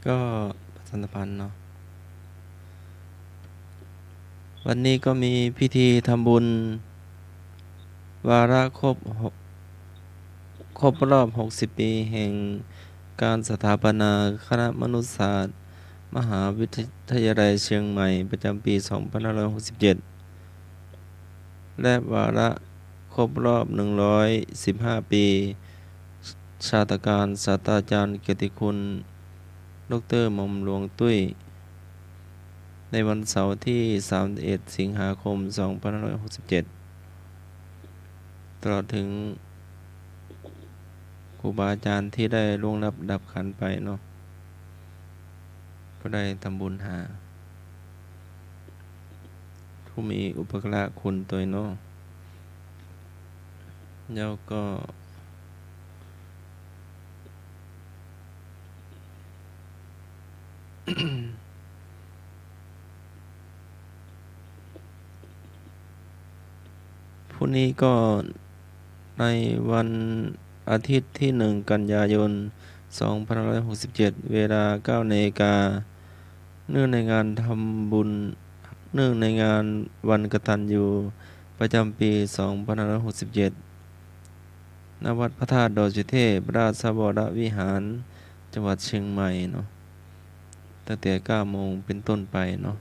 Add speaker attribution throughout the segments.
Speaker 1: ก็ประชาสัมพันธ์เนาะวันนี้ก็มีพิธีทำบุญวาระครบรอบ60ปีแห่งการสถาปนาคณะมนุษยศาสตร์มหาวิทยาลัยเชียงใหม่ประจำปี2567และวาระครบรอบ115ปีชาตการศาสตราจารย์เกียรติคุณดร.หม่อมหลวงตุ้ยในวันเสาร์ที่31สิงหาคม2567ตลอดถึงครูบาอาจารย์ที่ได้ล่วงลับดับขันไปเนาะก็ได้ทำบุญหาผู้มีอุปการะคุณตัวเนาะแล้วก็พรุ่งนี้ก็ในวันอาทิตย์ที่1กันยายน2567เวลา9นาฬิกาเนื่องในงานทำบุญเนื่องในงานวันกตัญญูประจำปี2567ณวัดพระธาตุดอยสุเทพราชวรวิหารจังหวัดเชียงใหม่เนาะตั้งแต่9โมงเป็นต้นไปเนาะ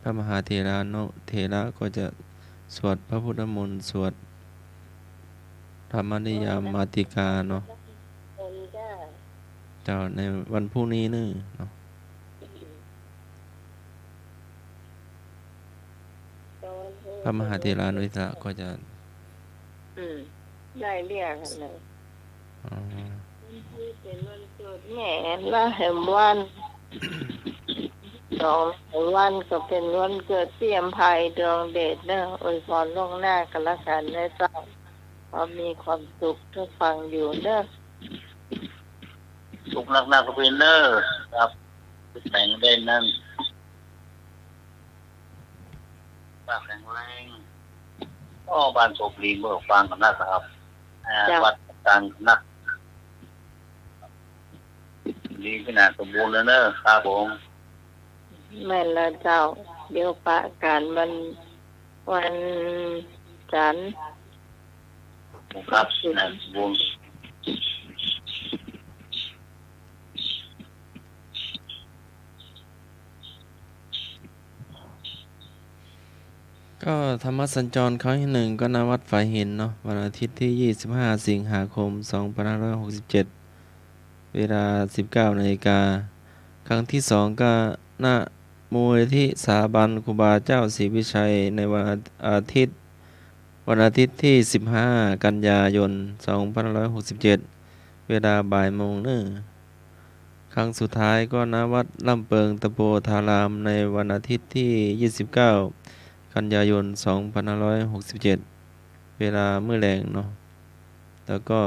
Speaker 1: พระมหาเถระเนาะเถระก็จะสวดพระพุทธมนต์สวดธรรมนิยามมาติกาเนาะเจ้าในวันพรุ่งนี้นี่เนาะพระมหาเถระนุสระก็จะ
Speaker 2: ได้เรียกอะไร
Speaker 1: อ๋อ
Speaker 2: ที่เป็นวันเกิดแม่ละแห่งวันสองแห่งวันก็เป็นวันเกิดเตรียมภัยดวงเดชเนอะอวยพรล่วงหน้ากันละกันนะเจ้าพอมีความสุขทุกฟังอยู่เนอะ
Speaker 3: สุกนักๆก็เป็นเนอร์ครับแต่งเด่นนั่นปากแข็งแรงก็บ้านโศกลีเบิกฟังกันนะครับวัดกลางนักดีขนาดสมบูรณ์แล้วเนอะครับผม
Speaker 2: แม่ละเจ้าเดี๋ยวปะการวันจันทร์
Speaker 3: ครับนะสมบูรณ์
Speaker 1: ก็ธรรมสัญจรครั้งที่1ก็ณวัดฝายหินเนาะวันอาทิตย์ที่25สิงหาคม2567เวลา19นาฬิกาครั้งที่2ก็ณมูลนิธิสถาบันครูบาเจ้าศรีวิชัยในวันอาทิตย์ที่15กันยายน2567เวลาบ่ายโมงนึ่งครั้งสุดท้ายก็ณวัดลำเปิงตะโปธารามในวันอาทิตย์ที่29กันยายน2567เวลามื้อแลงเนาะแล้วก็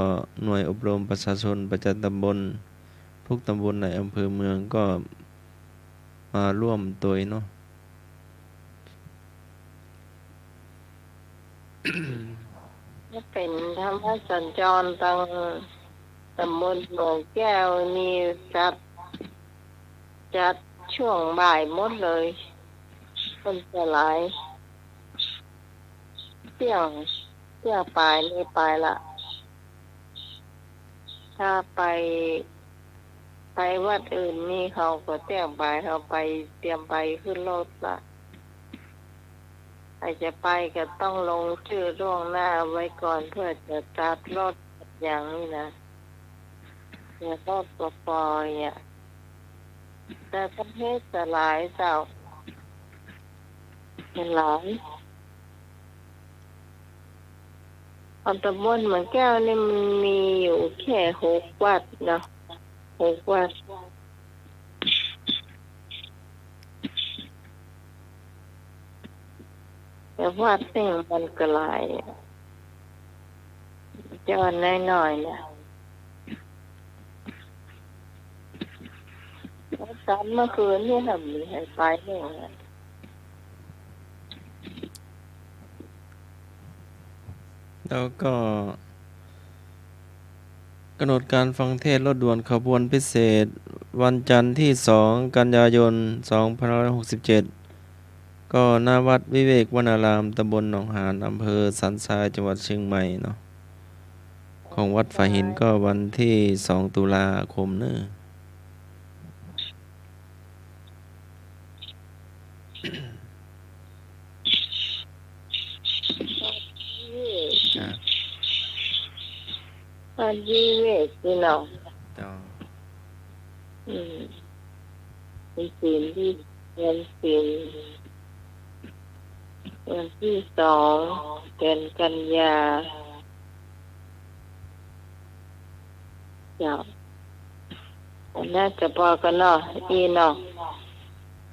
Speaker 1: หน่วยอบรมประชาชนประจำตำบลทุกตำบลในอำเภอเมืองก็มาร่วมตัวเนาะ
Speaker 2: เป็นธรรมสัญจรตั้งตำบลหนองแก้วนี่จัดช่วงบ่ายหมดเลยคนจะหลายเที่ยงปลายนี่ไปละถ้าไปวัดอื่นนี่เขาก็เที่ยงบ่ายเขาไปเตรียมไปขึ้นรถละใครจะไปก็ต้องลงชื่อล่วงหน้าไว้ก่อนเพื่อจะตัดรถอย่างนี้นะเนี่ยรถตัวปอยอ่ะแต่ประเทศจะหลายเจ้าเป็นหลายตำบลเหมือนแก้วนี่มันมีอยู่แค่6 วัดเนาะ6 วัดแต่วัดนี่มันก็หลายจอดน้อยๆนะตอนเมื่อคืนนี่ทำมีให้ไปเนี่ย
Speaker 1: แล้วก็ ำหนดการฟังเทศน์รถด่วนขบวนพิเศษ วันจันทร์ที่ 2 กันยายน 2567 ก็หน้าวัดวิเวกวนาราม ตำบลหนองหานอำเภอสันทราย จังหวัดเชียงใหม่เนาะ ของวัดฝายหินก็วันที่ 2 ตุลาคมเนอะ ครับ
Speaker 2: ตอนยี่เวกพี่น้อง
Speaker 1: ต่อ
Speaker 2: มีศีลที่เรียนศีลวันที่ 2 เดือนกันยาเจ้าน่าจะพอกันเนาะอีเนาะ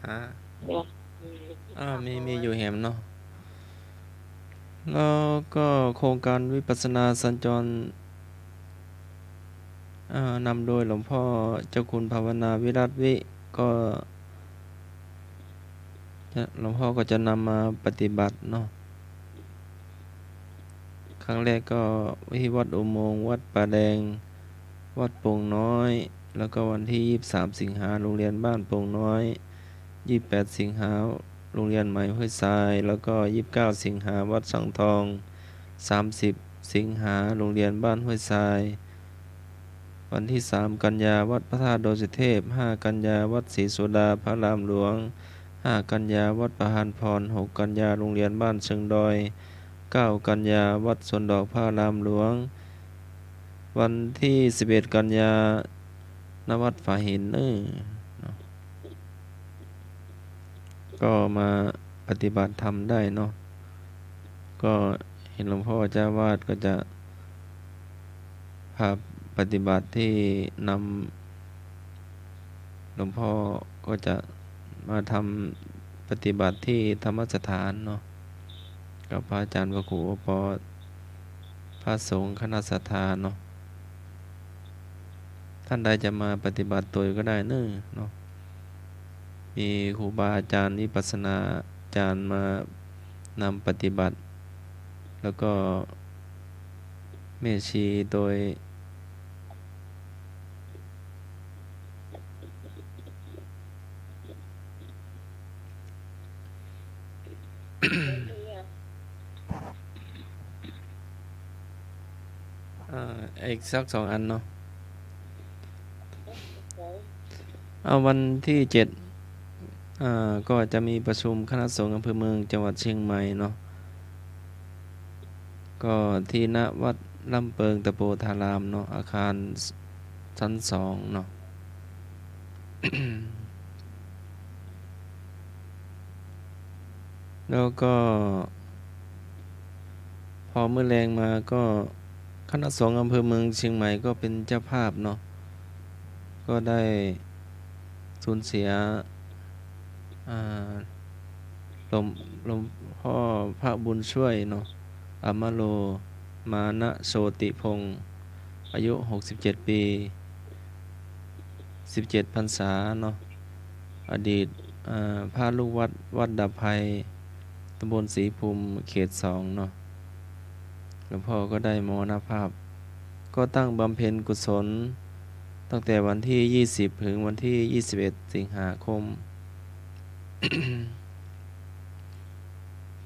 Speaker 1: ฮะ
Speaker 2: เนี่ย
Speaker 1: มีอยู่แหมเนาะ แล้วก็โครงการวิปัสสนาสัญจรนำโดยหลวงพ่อเจ้าคุณภาวนาวิรัตวิก็หลวงพ่อก็จะนำมาปฏิบัติเนาะ ครั้งแรกก็ที่วัดอุโมงค์วัดป่าแดง วัดโป่งน้อย แล้วก็วันที่ 23 สิงหาโรงเรียนบ้านโป่งน้อย 28 สิงหาโรงเรียนใหม่ห้วยทราย แล้วก็ 29 สิงหาวัดสังทอง 30 สิงหาโรงเรียนบ้านห้วยทราย วันที่ 3 กันยาวัดพระธาตุดอยสุเทพ 5 กันยาวัดศรีโสดาพระรามหลวง 5 กันยาวัดประหารพร 6 กันยาโรงเรียนบ้านเชิงดอย 9 กันยาวัดสวนดอกพระรามหลวง วันที่ 11 กันยาณวัดฝายหินเนาะ ก็มาปฏิบัติธรรมได้เนาะ ก็เห็นหลวงพ่อเจ้าวาดก็จะพาปฏิบัติที่นำหลวงพ่อก็จะมาทำปฏิบัติที่ธรรมสถานเนาะ กับพระอาจารย์พระครูปอพระสงฆ์คณะสัทธาเนาะ ท่านใดจะมาปฏิบัติตัวก็ได้เนาะ มีครูบาอาจารย์วิปัสสนาอาจารย์มานำปฏิบัติ แล้วก็เมชีโดย อีกสัก 2 อันเนาะ เอาวันที่ 7ก็จะมีประชุมคณะสงฆ์อำเภอเมืองจังหวัดเชียงใหม่เนาะ ก็ที่ณวัดลำเปิงตะโปธารามเนาะ อาคารชั้น 2 เนาะ แล้วก็พอมื้อแลงมาก็คณะสงฆ์อำเภอเมืองเชียงใหม่ก็เป็นเจ้าภาพเนาะ ก็ได้สูญเสียหลวงพ่อพระบุญช่วยเนาะ อมโลมานะโชติพงศ์อายุ 67 ปี 17 พรรษาเนาะ อดีตพระลูกวัดดับภัย ตำบลศรีภูมิเขต 2 เนาะ หลวงพ่อก็ได้มรณภาพ ก็ตั้งบำเพ็ญกุศลตั้งแต่วันที่ 20 ถึงวันที่ 21 สิงหาคม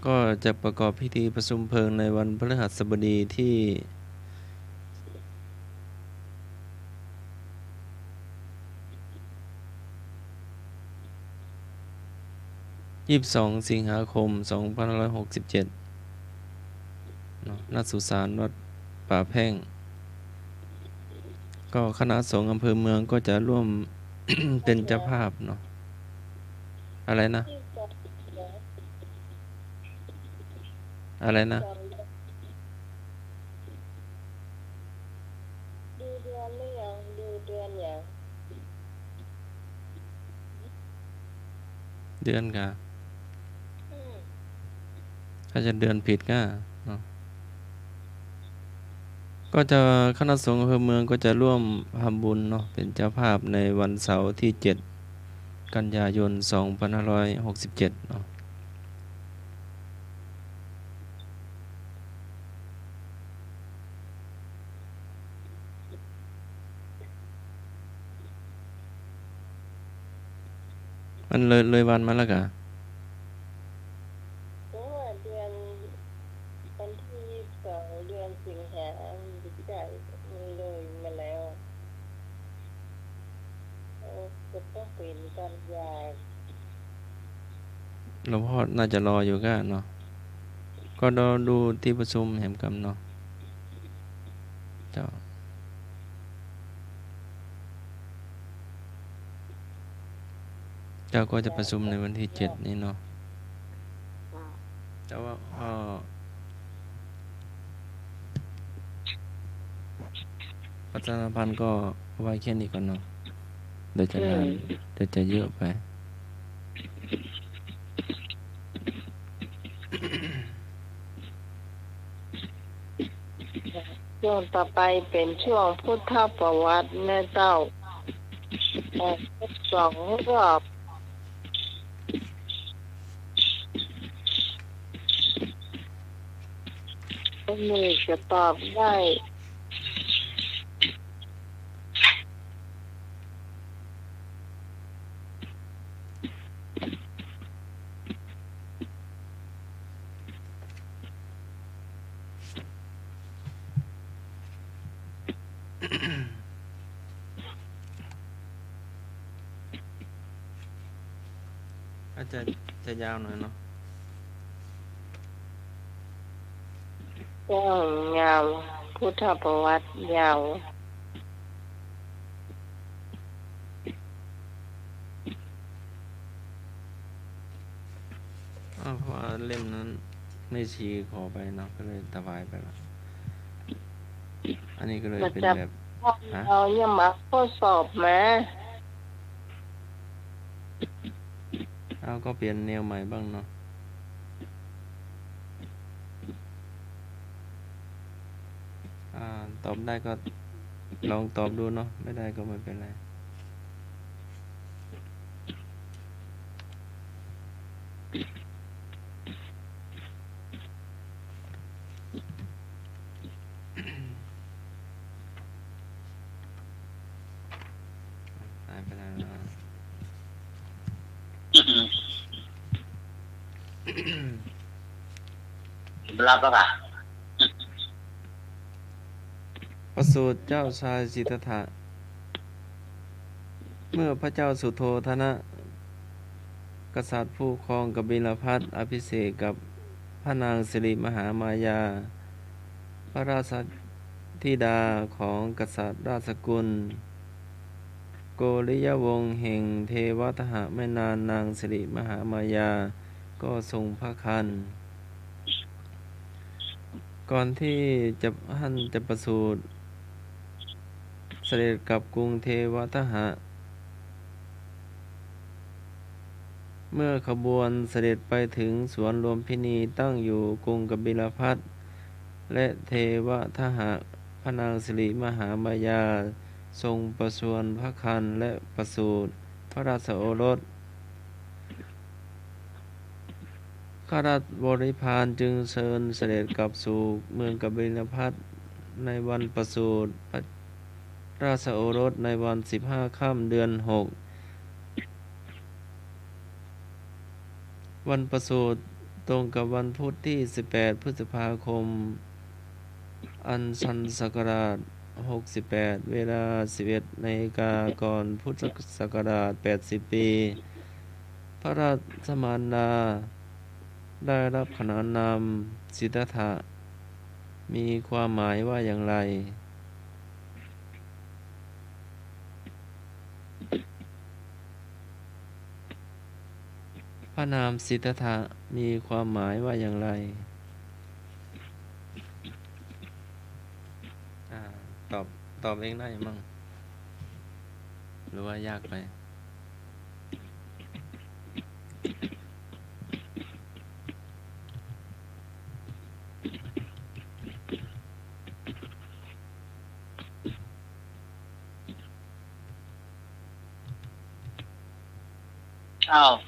Speaker 1: ก็จะประกอบพิธีประชุมเพลิงในวันพฤหัสบดีที่ 22 สิงหาคม 2567 เนาะ ณ สุสานวัดป่าแพ่ง ก็คณะสงฆ์อำเภอเมืองก็จะร่วม เป็นเจ้าภาพเนาะ อะไรนะ อะไรนะ
Speaker 2: ดูเดือนหรือยังดูเดือนยัง
Speaker 1: เดือนกะ ถ้าจะเดือนผิดก็เนาะ ก็จะคณะสงฆ์อำเภอเมืองก็จะร่วมทำบุญเนาะ เป็นเจ้าภาพในวันเสาร์ที่ 7 กันยายน 2567 เนาะ
Speaker 2: เ
Speaker 1: มันเลยวันมาแล้วกะ
Speaker 2: เพราะว่าเดือนวันที่2เดือนสิงหาได้เลยมาแล้วจะต้องเป็นกันยา
Speaker 1: หลวงพ่อน่าจะรออยู่ก็เนาะก็ดูที่ประชุมแหมกำเนาะเจ้าก็จะประชุมในวันที่7นี้เนาะแต่ว่าประชาสัมพันธ์ก็ไว้แค่นี้ก่อนเนาะเดี๋ยวจะนานเดี๋ยวจะเยอะไป
Speaker 2: ช่วงต่อไปเป็นช่วงพุทธประวัตินะเจ้า2 รอบมือจะตอบได้
Speaker 1: อาจจะยาวหน่อยเนาะ
Speaker 2: ช่วงยาวพุทธประวัติยาว
Speaker 1: เพราะว่าเล่มนั้นไม่ชีขอไปเนาะก็เลยถวายไปละอันนี้ก็เลยเป็นแบบ
Speaker 2: เรายังมาข้อสอบมา
Speaker 1: ก็เปลี่ยนแนวใหม่บ้างเนาะตอบได้ก็ลองตอบดูเนาะไม่ได้ก็ไม่เป็นไรตายไปแล้วนะ
Speaker 3: รับแล้วค่ะ
Speaker 1: ประสูติเจ้าชายสิทธัตถะเมื่อพระเจ้าสุโธทนะกษัตริย์ผู้ครองกบิลพัสอภิเษกกับพระนางสิริมหามายาพระราชธิดาของกษัตริย์ราชกุลโกริยวงศ์แห่งเทวทหะไม่นานนางสิริมหามายาก็ทรงพระครรภ์ก่อนที่ท่านจะประสูติเสด็จกลับกรุงเทวทหะเมื่อขบวนเสด็จไปถึงสวนลมพินีตั้งอยู่กรุงกบิลพัสและเทวทหะพระนางสิริมหามายาทรงประชวรพระครรภ์และประสูติพระราชโอรสข้าราชบริพารจึงเชิญเสด็จกลับสู่เมืองกบิลพัสในวันประสูติพระราชโอรสในวัน15 ค่ำเดือน 6วันประสูติตรงกับวันพุธที่18 พฤษภาคมอันชันศักราช68เวลา 11 นาฬิกาก่อนพุทธศักราช80 ปีพระราชมารดาได้รับขนานนามสิทธัตถะมีความหมายว่าอย่างไรพระนามสิทธัตถะมีความหมายว่าอย่างไรตอบเองได้มั้งหรือว่ายากไป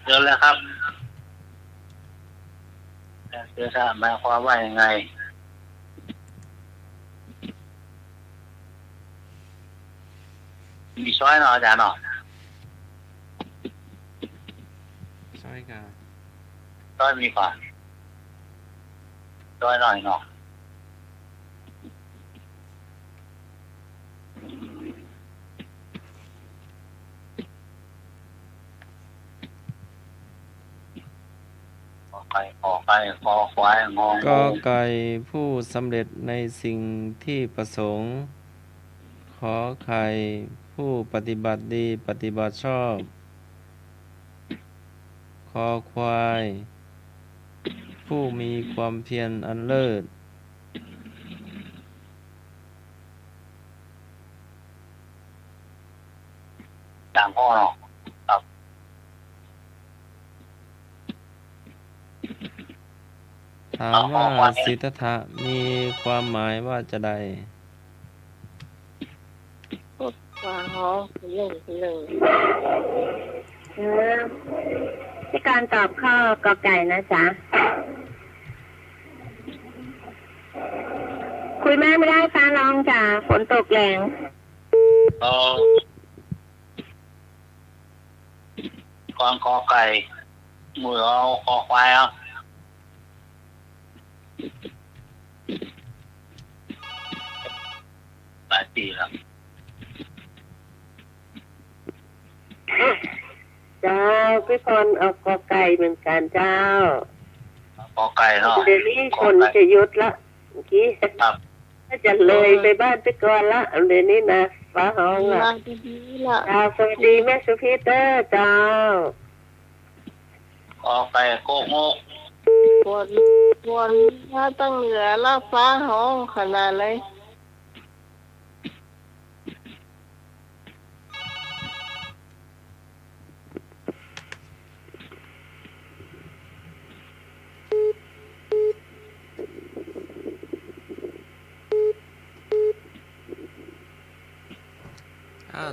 Speaker 3: เจอแล้วครับเจอค่ะหมายความว่ายังไงมีช้อยเนาะอาจารย์เนาะ
Speaker 1: อยกา
Speaker 3: ร้อยมีกว่าร้อยหน่อยเนาะขอไข่ขอควายงอ
Speaker 1: กอไก่ผู้สำเร็จในสิ่งที่ประสงค์ ขอไข่ผู้ปฏิบัติดีปฏิบัติชอบ คอควายผู้มีความเพียรอันเลิศ
Speaker 3: ต่างพ่อเนาะครับ
Speaker 1: ถามว่าสิทธัตถะมีความหมายว่าจะใด
Speaker 2: ฟ้าห้องหนึ่ง
Speaker 4: ที่การตอบข้อกอไก่นะจ๊ะ คุยแม่ไม่ได้ฟ้าร้องจ้ะฝนตกแรง
Speaker 3: ก่อนขอไก่มือเอาขอควายเอาหลายปีแล้ว
Speaker 4: เจ้าพี่พรเอากอไก่เหมือนกันเจ้า
Speaker 3: ขอไก่เนาะ
Speaker 4: เดี๋ยวนี้ฝนจะหยุดละเมื่อกี้
Speaker 3: ครับ
Speaker 4: ถ้าจะเลยไปบ้านไปก่อนละเดี๋ยวนี้นะฟ้าห้องละ
Speaker 2: มาดีๆละ
Speaker 4: เจ้าสวัสดีแม่สุพีเตอร์เจ้า
Speaker 3: ขอไก่โกงก
Speaker 2: วนถ้าตั้งเหนือละฟ้าห้องขนาดเลย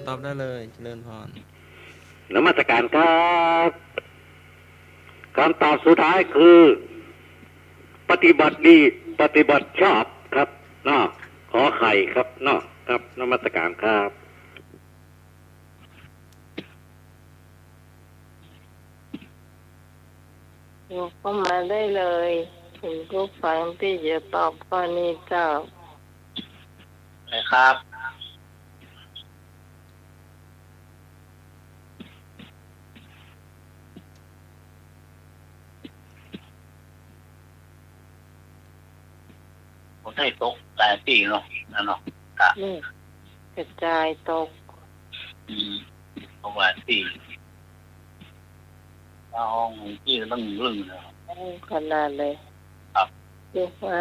Speaker 1: ตอบได้เลยเจริญพร
Speaker 5: นมัสการครับคำตอบสุดท้ายคือ ปฏิบัติดีปฏิบัติชอบครับเนาะขอไข่ครับเนาะครับนมัสการครับ
Speaker 2: ยกเข้ามาได้เลยถึงผู้ฟังที่จะตอบข้อนี้เจ้า
Speaker 3: เลยครับผมให้ตกหลายปีเนาะนั่นเนาะครับ
Speaker 2: นี่กระจายตก
Speaker 3: ตกหลายปีห้องที่ต้องลึงนะ
Speaker 2: ขนาดเลย
Speaker 3: ครับ
Speaker 2: เรียกว่า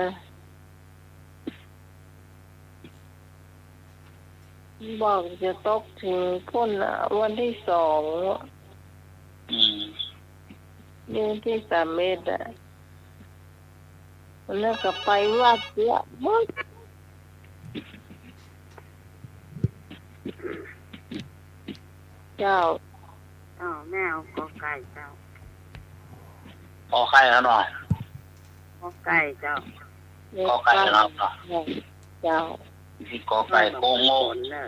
Speaker 2: บอกจะตกถึงพ้นวันที่2 นี่ที่3 เมตรแล้วก็ไปวัดเยอะมากเจ้า
Speaker 4: แม่เอากอไก่เจ้า
Speaker 3: ขอไข่แล้วหน่อย
Speaker 4: กอไก่เจ้า
Speaker 3: ขอไก่แล้วเนาะ
Speaker 2: เจ้า
Speaker 3: ที่ขอไก่โกงโง่
Speaker 4: ฝนเนอะ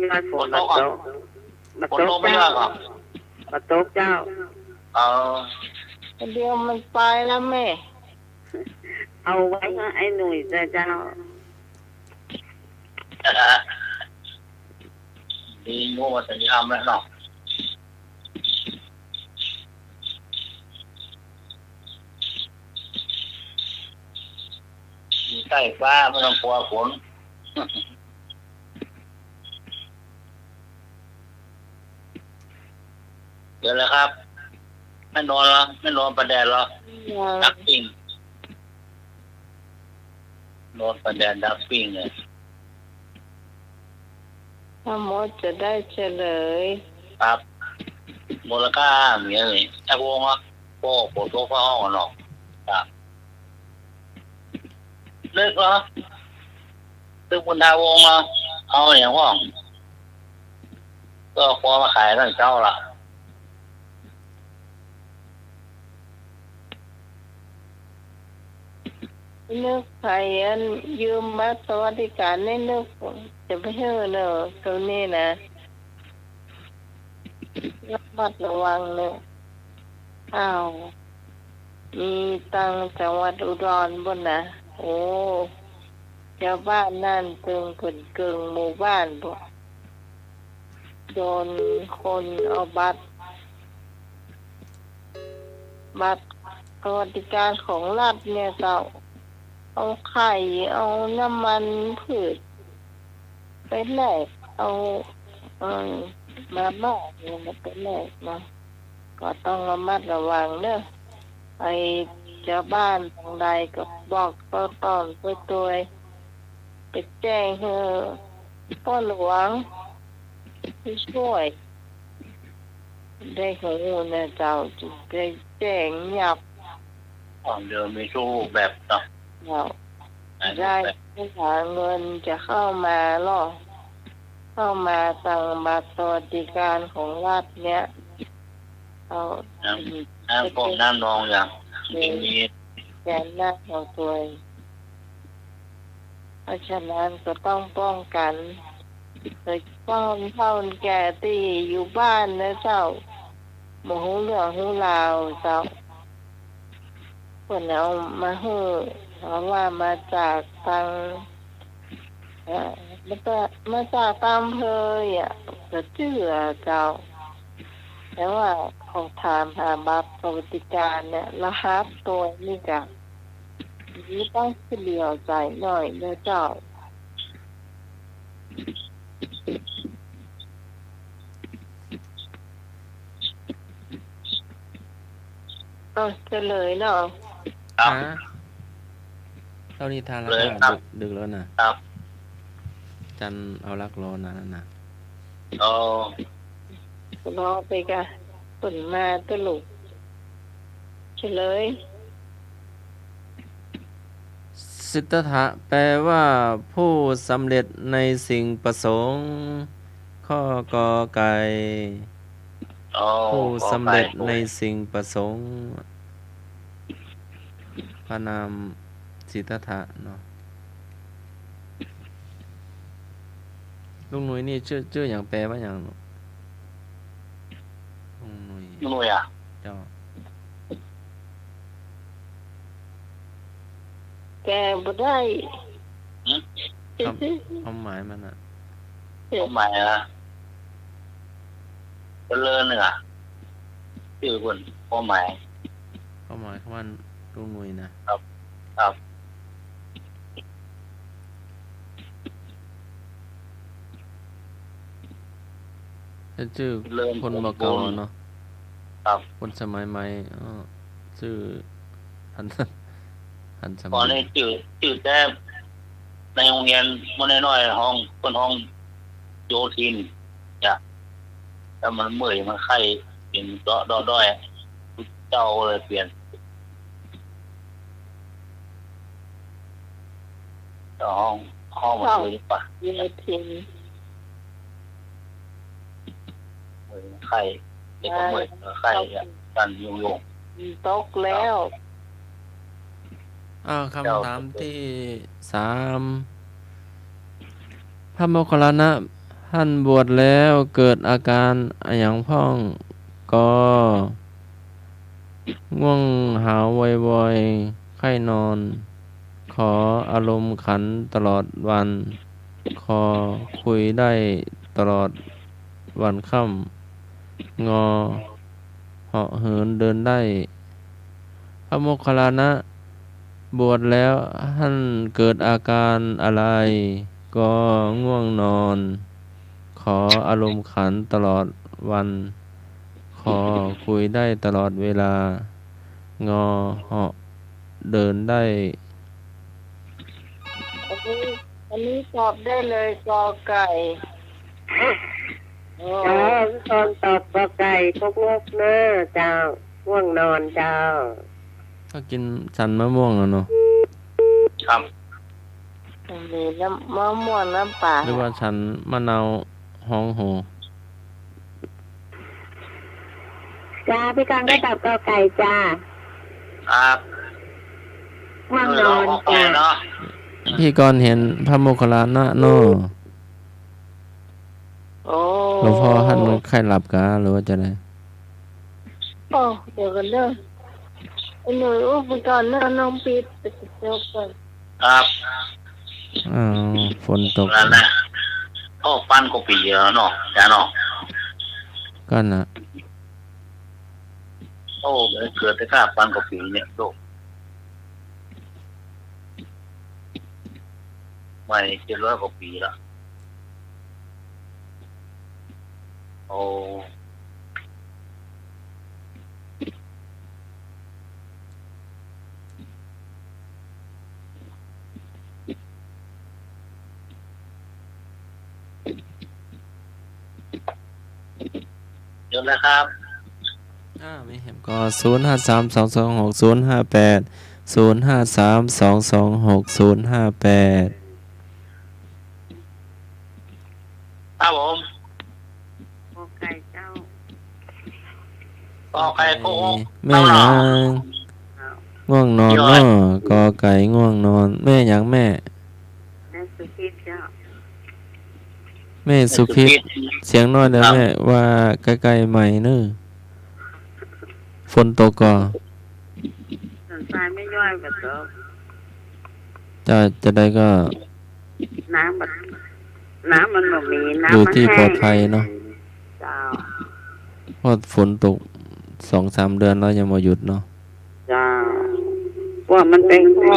Speaker 4: ยอดฝนมาตกมา
Speaker 3: ฝน
Speaker 4: ต
Speaker 3: ต
Speaker 4: ก
Speaker 3: กไม่
Speaker 4: เจ้า
Speaker 3: ได้หรอ
Speaker 4: มาตกเจ้า
Speaker 3: เออ
Speaker 2: เดี๋ยวมันไปแล้วแม่
Speaker 4: เอาไว้ให้ไอ้หนุ่ยเจ้า
Speaker 3: ดีโง่สัญญาณแล้วเนาะใกล้ฟ้าไม่ต้องกลัวฝนเดี๋ยวเลยครับไม่นอนแล้วไม่นอนประแดดแล้วดักปิ้งนอนประแดดดักปิ้งเลย
Speaker 2: ถ้าหมดจะได้เฉลย
Speaker 3: ครับมูลค่าเหมียเลยไอ้พวกว่าโป้ปวดโต๊ะฟ้าห้องหรอกครับเลิกเหรอตึกบุญดาวงเหรอเอาอย่างห้องก็พอมาขายตั้งเจ้าละ
Speaker 2: นึกใครยืมบัตรสวัสดิการในนึกจะไปเฮ้อเนอะตรงนี้นะระมัดระวังเนอะ อ้าวมีตังจังหวัดอุดรบ่นะโอ้ชาวบ้านนั่นเพิ่นเกิงหมู่บ้านบ่โดนคนเอาบัตรสวัสดิการของรัฐเนี่ยเจ้าเอาไข่เอาน้ำมันพืชไปแลกเอาเอ่อมาม่าเนี่ยมาไปแลกนะก็ต้องระมัดระวังเด้อไอ้ชาวบ้านทางใดก็บอกต้อนไปตัวไปแจ้งให้พ่อหลวงผู้ช่วยได้ของเนี่ยเจ้าจะได้แจ้งยับ
Speaker 3: เดี๋ยวมีสู้แบบเนาะ
Speaker 2: เราได้หาเงินจะเข้ามาล่อเข้ามาตังบัตรสวัสดิการของรัฐเนี้ยเอา
Speaker 3: น้ำพวกน้ำนองอย่างมี
Speaker 2: แกนหน้าของตัวเองเพราะฉะนั้นก็ต้องป้องกันโดยป้องเท่าแก่ตีอยู่บ้านนะเจ้าโมโหเรื่องหูราวเจ้าคนเอามาฮือเพราะว่ามาจากทางมาจากตามเพยก็เชื่อเจ้าแต่ว่าของถามหาบัตรสวัสดิการเนี่ยรหัสตัวนี่จ้ะนี่ต้องเฉลียวใจหน่อยนะเจ้าเฉลยเนาะ
Speaker 3: ครับ
Speaker 1: ฮะเท่านี้ทานแล้ว
Speaker 3: เลย
Speaker 1: ก็
Speaker 3: ครับ
Speaker 1: ดึกแล้วนะครับ จันเอารักรอนานนะ
Speaker 3: โอ้
Speaker 2: รอไปกะตุ่นมาตลุกเฉลย
Speaker 1: สิทธัตถะแปลว่าผู้สำเร็จในสิ่งประสงค์ข้อกอไก่
Speaker 3: โอ้
Speaker 1: ผู้สำเร็จในสิ่งประสงค์พระนามสิทธัตถะเนาะลุงหนุ่ยนี่ชื่ออย่างแปลว่าอย่างลุงหนุ่ย
Speaker 3: หน่วยอ่ะ
Speaker 1: เจ้า
Speaker 2: แกบ่ได้
Speaker 1: ความหมายมันอ่ะ
Speaker 3: หมายนะก็เลินอ่ะชื่อคนความหมาย
Speaker 1: ความหมายคำว่าลุงหนุ่ยนะ
Speaker 3: ครับ
Speaker 1: ชื่อ
Speaker 3: เลิน
Speaker 1: คนบอกเก่าเนาะ
Speaker 3: ครับ
Speaker 1: คนสมัยใหม่ชื่อหันส
Speaker 3: ต
Speaker 1: มั
Speaker 3: อน
Speaker 1: ย
Speaker 3: นี้จืดแต้มในโรงเรียนมันน้อยๆห้องคนห้องโยทินจ้ะแล้วมันเมื่อยมันไข้เป็นด้อยเจ้าเลยเปลี่ยนเจ้าห้องมันเลยปะ
Speaker 2: ยินทิน
Speaker 3: เมื่อยมันไข้เด็กก็เมื่อยไข้กันโยง
Speaker 2: ตกแล้ว
Speaker 1: คำถามที่3พระโมคคัลลานะท่านบวชแล้วเกิดอาการอย่างพ้องก็ง่วงหาววอยๆไข้นอน ขออารมณ์ขันตลอดวันขอคุยได้ตลอดวันค่ำงอเหาะเหินเดินได้พระโมคคัลลานะบวชแล้วท่านเกิดอาการอะไรก็ง่วงนอน ขออารมณ์ขันตลอดวันขอคุยได้ตลอดเวลางอเหาะเดินได้
Speaker 2: อันนี้ตอบได้เลยกอไก่โอ้
Speaker 4: ตอนตอบกอไก่พวกงกเน้อเจ้าง่วงนอนเจ้า
Speaker 1: ก็กินสันมะม่วงอะเนาะ
Speaker 3: ครับ
Speaker 2: มีน้ำมะม่วงน้ำป่า
Speaker 1: หรือว่าฉันมะนาวฮ้องโห
Speaker 4: จ้าพี่กังก็ตอบกอไก่จ้า
Speaker 3: ครับ
Speaker 4: ง่วงนอนจ้า
Speaker 3: เนาะ
Speaker 1: พี่ก่อนเห็นพระโมคคัลลานะเนาะ
Speaker 2: โอ้
Speaker 1: หลวงพ่อท่านใครหลับกะหรือว่าจะได
Speaker 2: โอ้เดี๋ยวกันเด้อไอ้หนุ่ยอุ้มไปก่อนนะน้องปีดไปเจ้าก่อน
Speaker 3: ครับ
Speaker 1: อ้าวฝนตก
Speaker 3: นั่นแหละโอ้ปั้นก็ปีแล้วเนาะจ้าเนาะ
Speaker 1: ก็น่ะ
Speaker 3: โอ้เกิดแต่ข้าปั้นก็ปีเนี่ยโลกไม่700 กว่าปีแล้วโอ้เยอะแล้วครับ
Speaker 1: ไม่เห็นก็0532260058 0532260058
Speaker 3: ครับผม
Speaker 4: โอไก่เจ้า
Speaker 3: ก็ใครโกหก
Speaker 1: แม่หยังง่วงนอนเนาะกอไก่ง่วงนอนแม่หยังแม่
Speaker 4: แม่สุพิษเจ้า
Speaker 1: แม่สุพิษเสียงน้อยเด้อแม่ว่าใกล้ๆใหม่เน้อฝนตกก่อ
Speaker 4: สันทรายไม่ย่อยแบบเดิม
Speaker 1: จะได้ก็
Speaker 4: น้ำมันบ่มีน้ำ
Speaker 1: อยู่
Speaker 4: มัน
Speaker 1: ที่
Speaker 4: แห้
Speaker 1: ปลอง ดภัยเนาะ
Speaker 4: เจ้า
Speaker 1: เพราะฝนตก 2-3 เดือนแล้วยังบ่หยุดเนาะ
Speaker 4: เจ้าว่ามันเป็นข้อ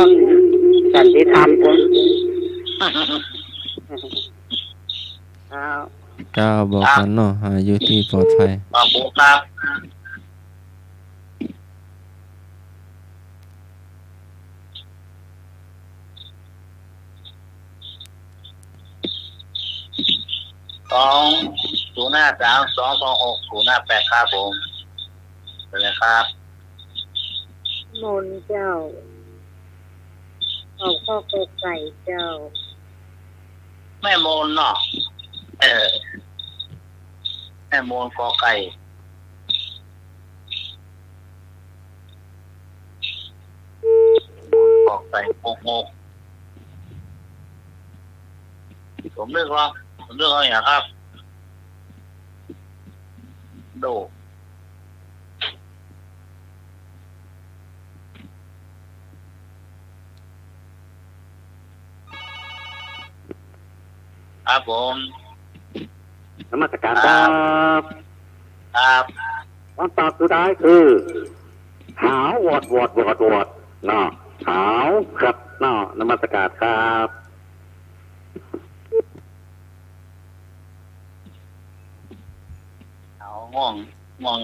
Speaker 4: สันติธรรมจ้ะเจ้า
Speaker 1: เจ้าบอกกันเนาะอยู่ที่ปลอดภัย
Speaker 3: ขอบคุณครับ2053226058ครับผมเป็นไงครับ
Speaker 2: มนต์เจ้าเอาข้าวไก่เจ้า
Speaker 3: แม่โมนเนาะแม่โมนกอไก่กอไก่โงกผมเลือกเอาอย่างครับโดครับผม
Speaker 5: นมัสการครับ
Speaker 3: ครับ
Speaker 5: คำตอบสุดท้ายคือหาววอดเนาะหาวครับเนาะนมัสการครับ
Speaker 3: เอาง่วง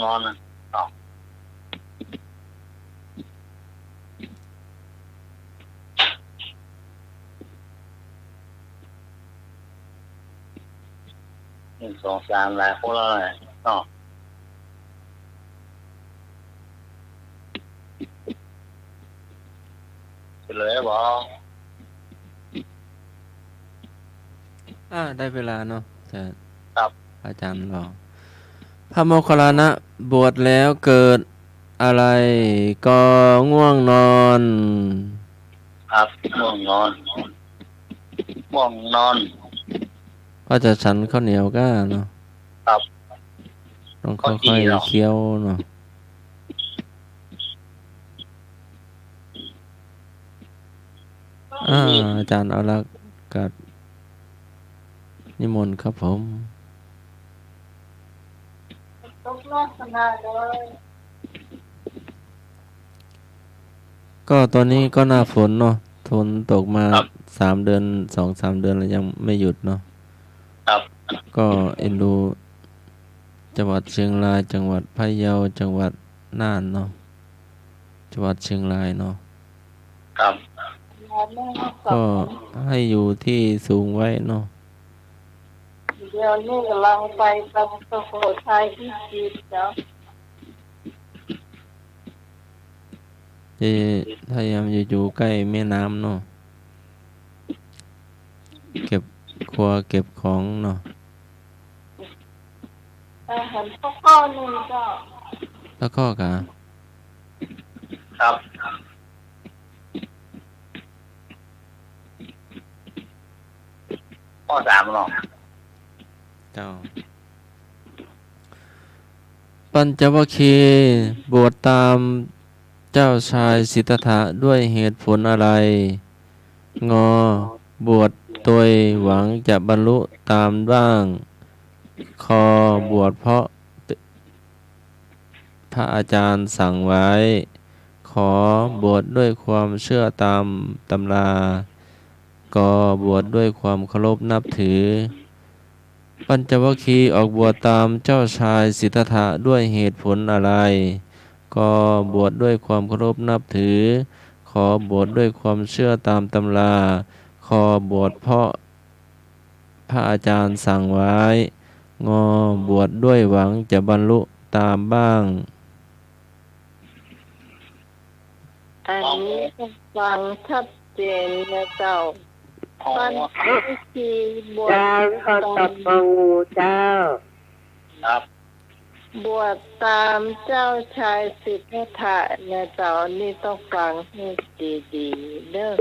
Speaker 3: นอนนะต่อ1 2 3หลายคนแล้วเลยต่อเฉลยบอก
Speaker 1: ได้เวลาเนาะจะ
Speaker 3: ครับ
Speaker 1: อาจารย์รอพระโมคคัลลานะบวชแล้วเกิดอะไรก็ง่วงนอน
Speaker 3: ครับง่วงนอน
Speaker 1: ก็จะฉันข้าวเหนียวก็เนาะ
Speaker 3: ครับ
Speaker 1: ต้อง
Speaker 3: ข้าวจี่
Speaker 1: ค่อย
Speaker 3: เหรอ
Speaker 1: ๆเคี้ยวเนาะอาจารย์เอาละกัดนิมนต์ครับผม
Speaker 2: ตกนอกขนาดเลย
Speaker 1: ก็ตอนนี้ก็หน้าฝนเนาะฝนตกมา
Speaker 3: ครับ
Speaker 1: 3 เดือน 2-3 เดือนแล้วยังไม่หยุดเนาะ
Speaker 3: ครับ
Speaker 1: ก็เอ็นดูจังหวัดเชียงรายจังหวัดพะเยาจังหวัดน่านเนาะจังหวัดเชียงรายเนาะ
Speaker 3: ครับ
Speaker 2: แล้วแม่ก็
Speaker 1: ก็ให้อยู่ที่สูงไว้เนาะ
Speaker 2: เดี๋ยวนี้กำลังไปตะสุโขทัยที่จีนเจ้า
Speaker 1: ที่พยายามอยู่ใกล้แม่น้ำเนาะเก็บครัวเก็บของเนาะ
Speaker 2: เห็นพวกก้อนนี่เจ้า
Speaker 1: แล้วก็กะ
Speaker 3: ครับข้อ 3เนาะ
Speaker 1: เจ้า ปัญจวัคคีย์บวชตามเจ้าชายสิทธัตถะด้วยเหตุผลอะไร งบวชโดยหวังจะบรรลุตามบ้างคบวชเพราะพระอาจารย์สั่งไว้ ขอบวชด้วยความเชื่อตามตำรากบวชด้วยความเคารพนับถือ ปัญจวัคคีย์ออกบวชตามเจ้าชายสิทธัตถะด้วยเหตุผลอะไรก็บวชด้วยความเคารพนับถือ ขอบวชด้วยความเชื่อตามตำราขอบวชเพราะพระอาจารย์สั่งไว้ งบวชด้วยหวังจะบรรลุตามบ้าง
Speaker 2: อันนี้ก็ฟังชัดเจนนะเจ้า
Speaker 3: อ๋อ
Speaker 2: ปัญจวัคคีย์บวช
Speaker 4: เจ้าเขาตบงูเจ้า
Speaker 3: ครับ
Speaker 2: บวชตามเจ้าชายสิทธัตถะนะเจ้านี่ต้องฟังให้ดีๆเด้อ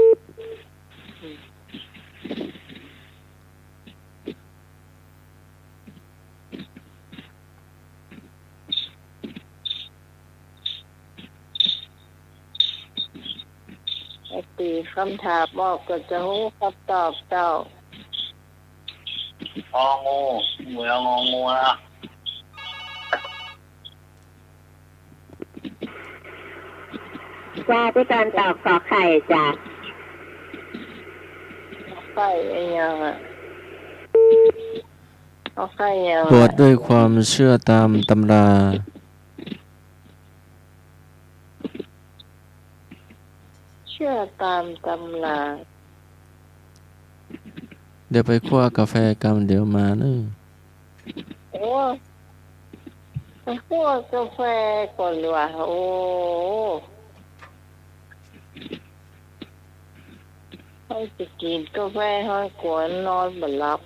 Speaker 2: ไอ้ตีคำถามบอกก็จะรู้คำตอบเจ้า
Speaker 3: งูเหมือนงูนะ
Speaker 4: จ้าที่การตอบขอไข่จ้ะ
Speaker 2: ไข่ไอ้ยังอ่ะเอาไข่ยัง
Speaker 1: บวชด้วยความเชื่อตามตำรา
Speaker 2: เชื่อตามตำรา
Speaker 1: เดี๋ยวไปคั่วกาแฟกันเดี๋ยวมาเนอะ
Speaker 2: โอ้ไปคั่วกาแฟก่อนดีกว่าโอ้ให้จะกินกาแฟให้กวนนอนบ่หลับ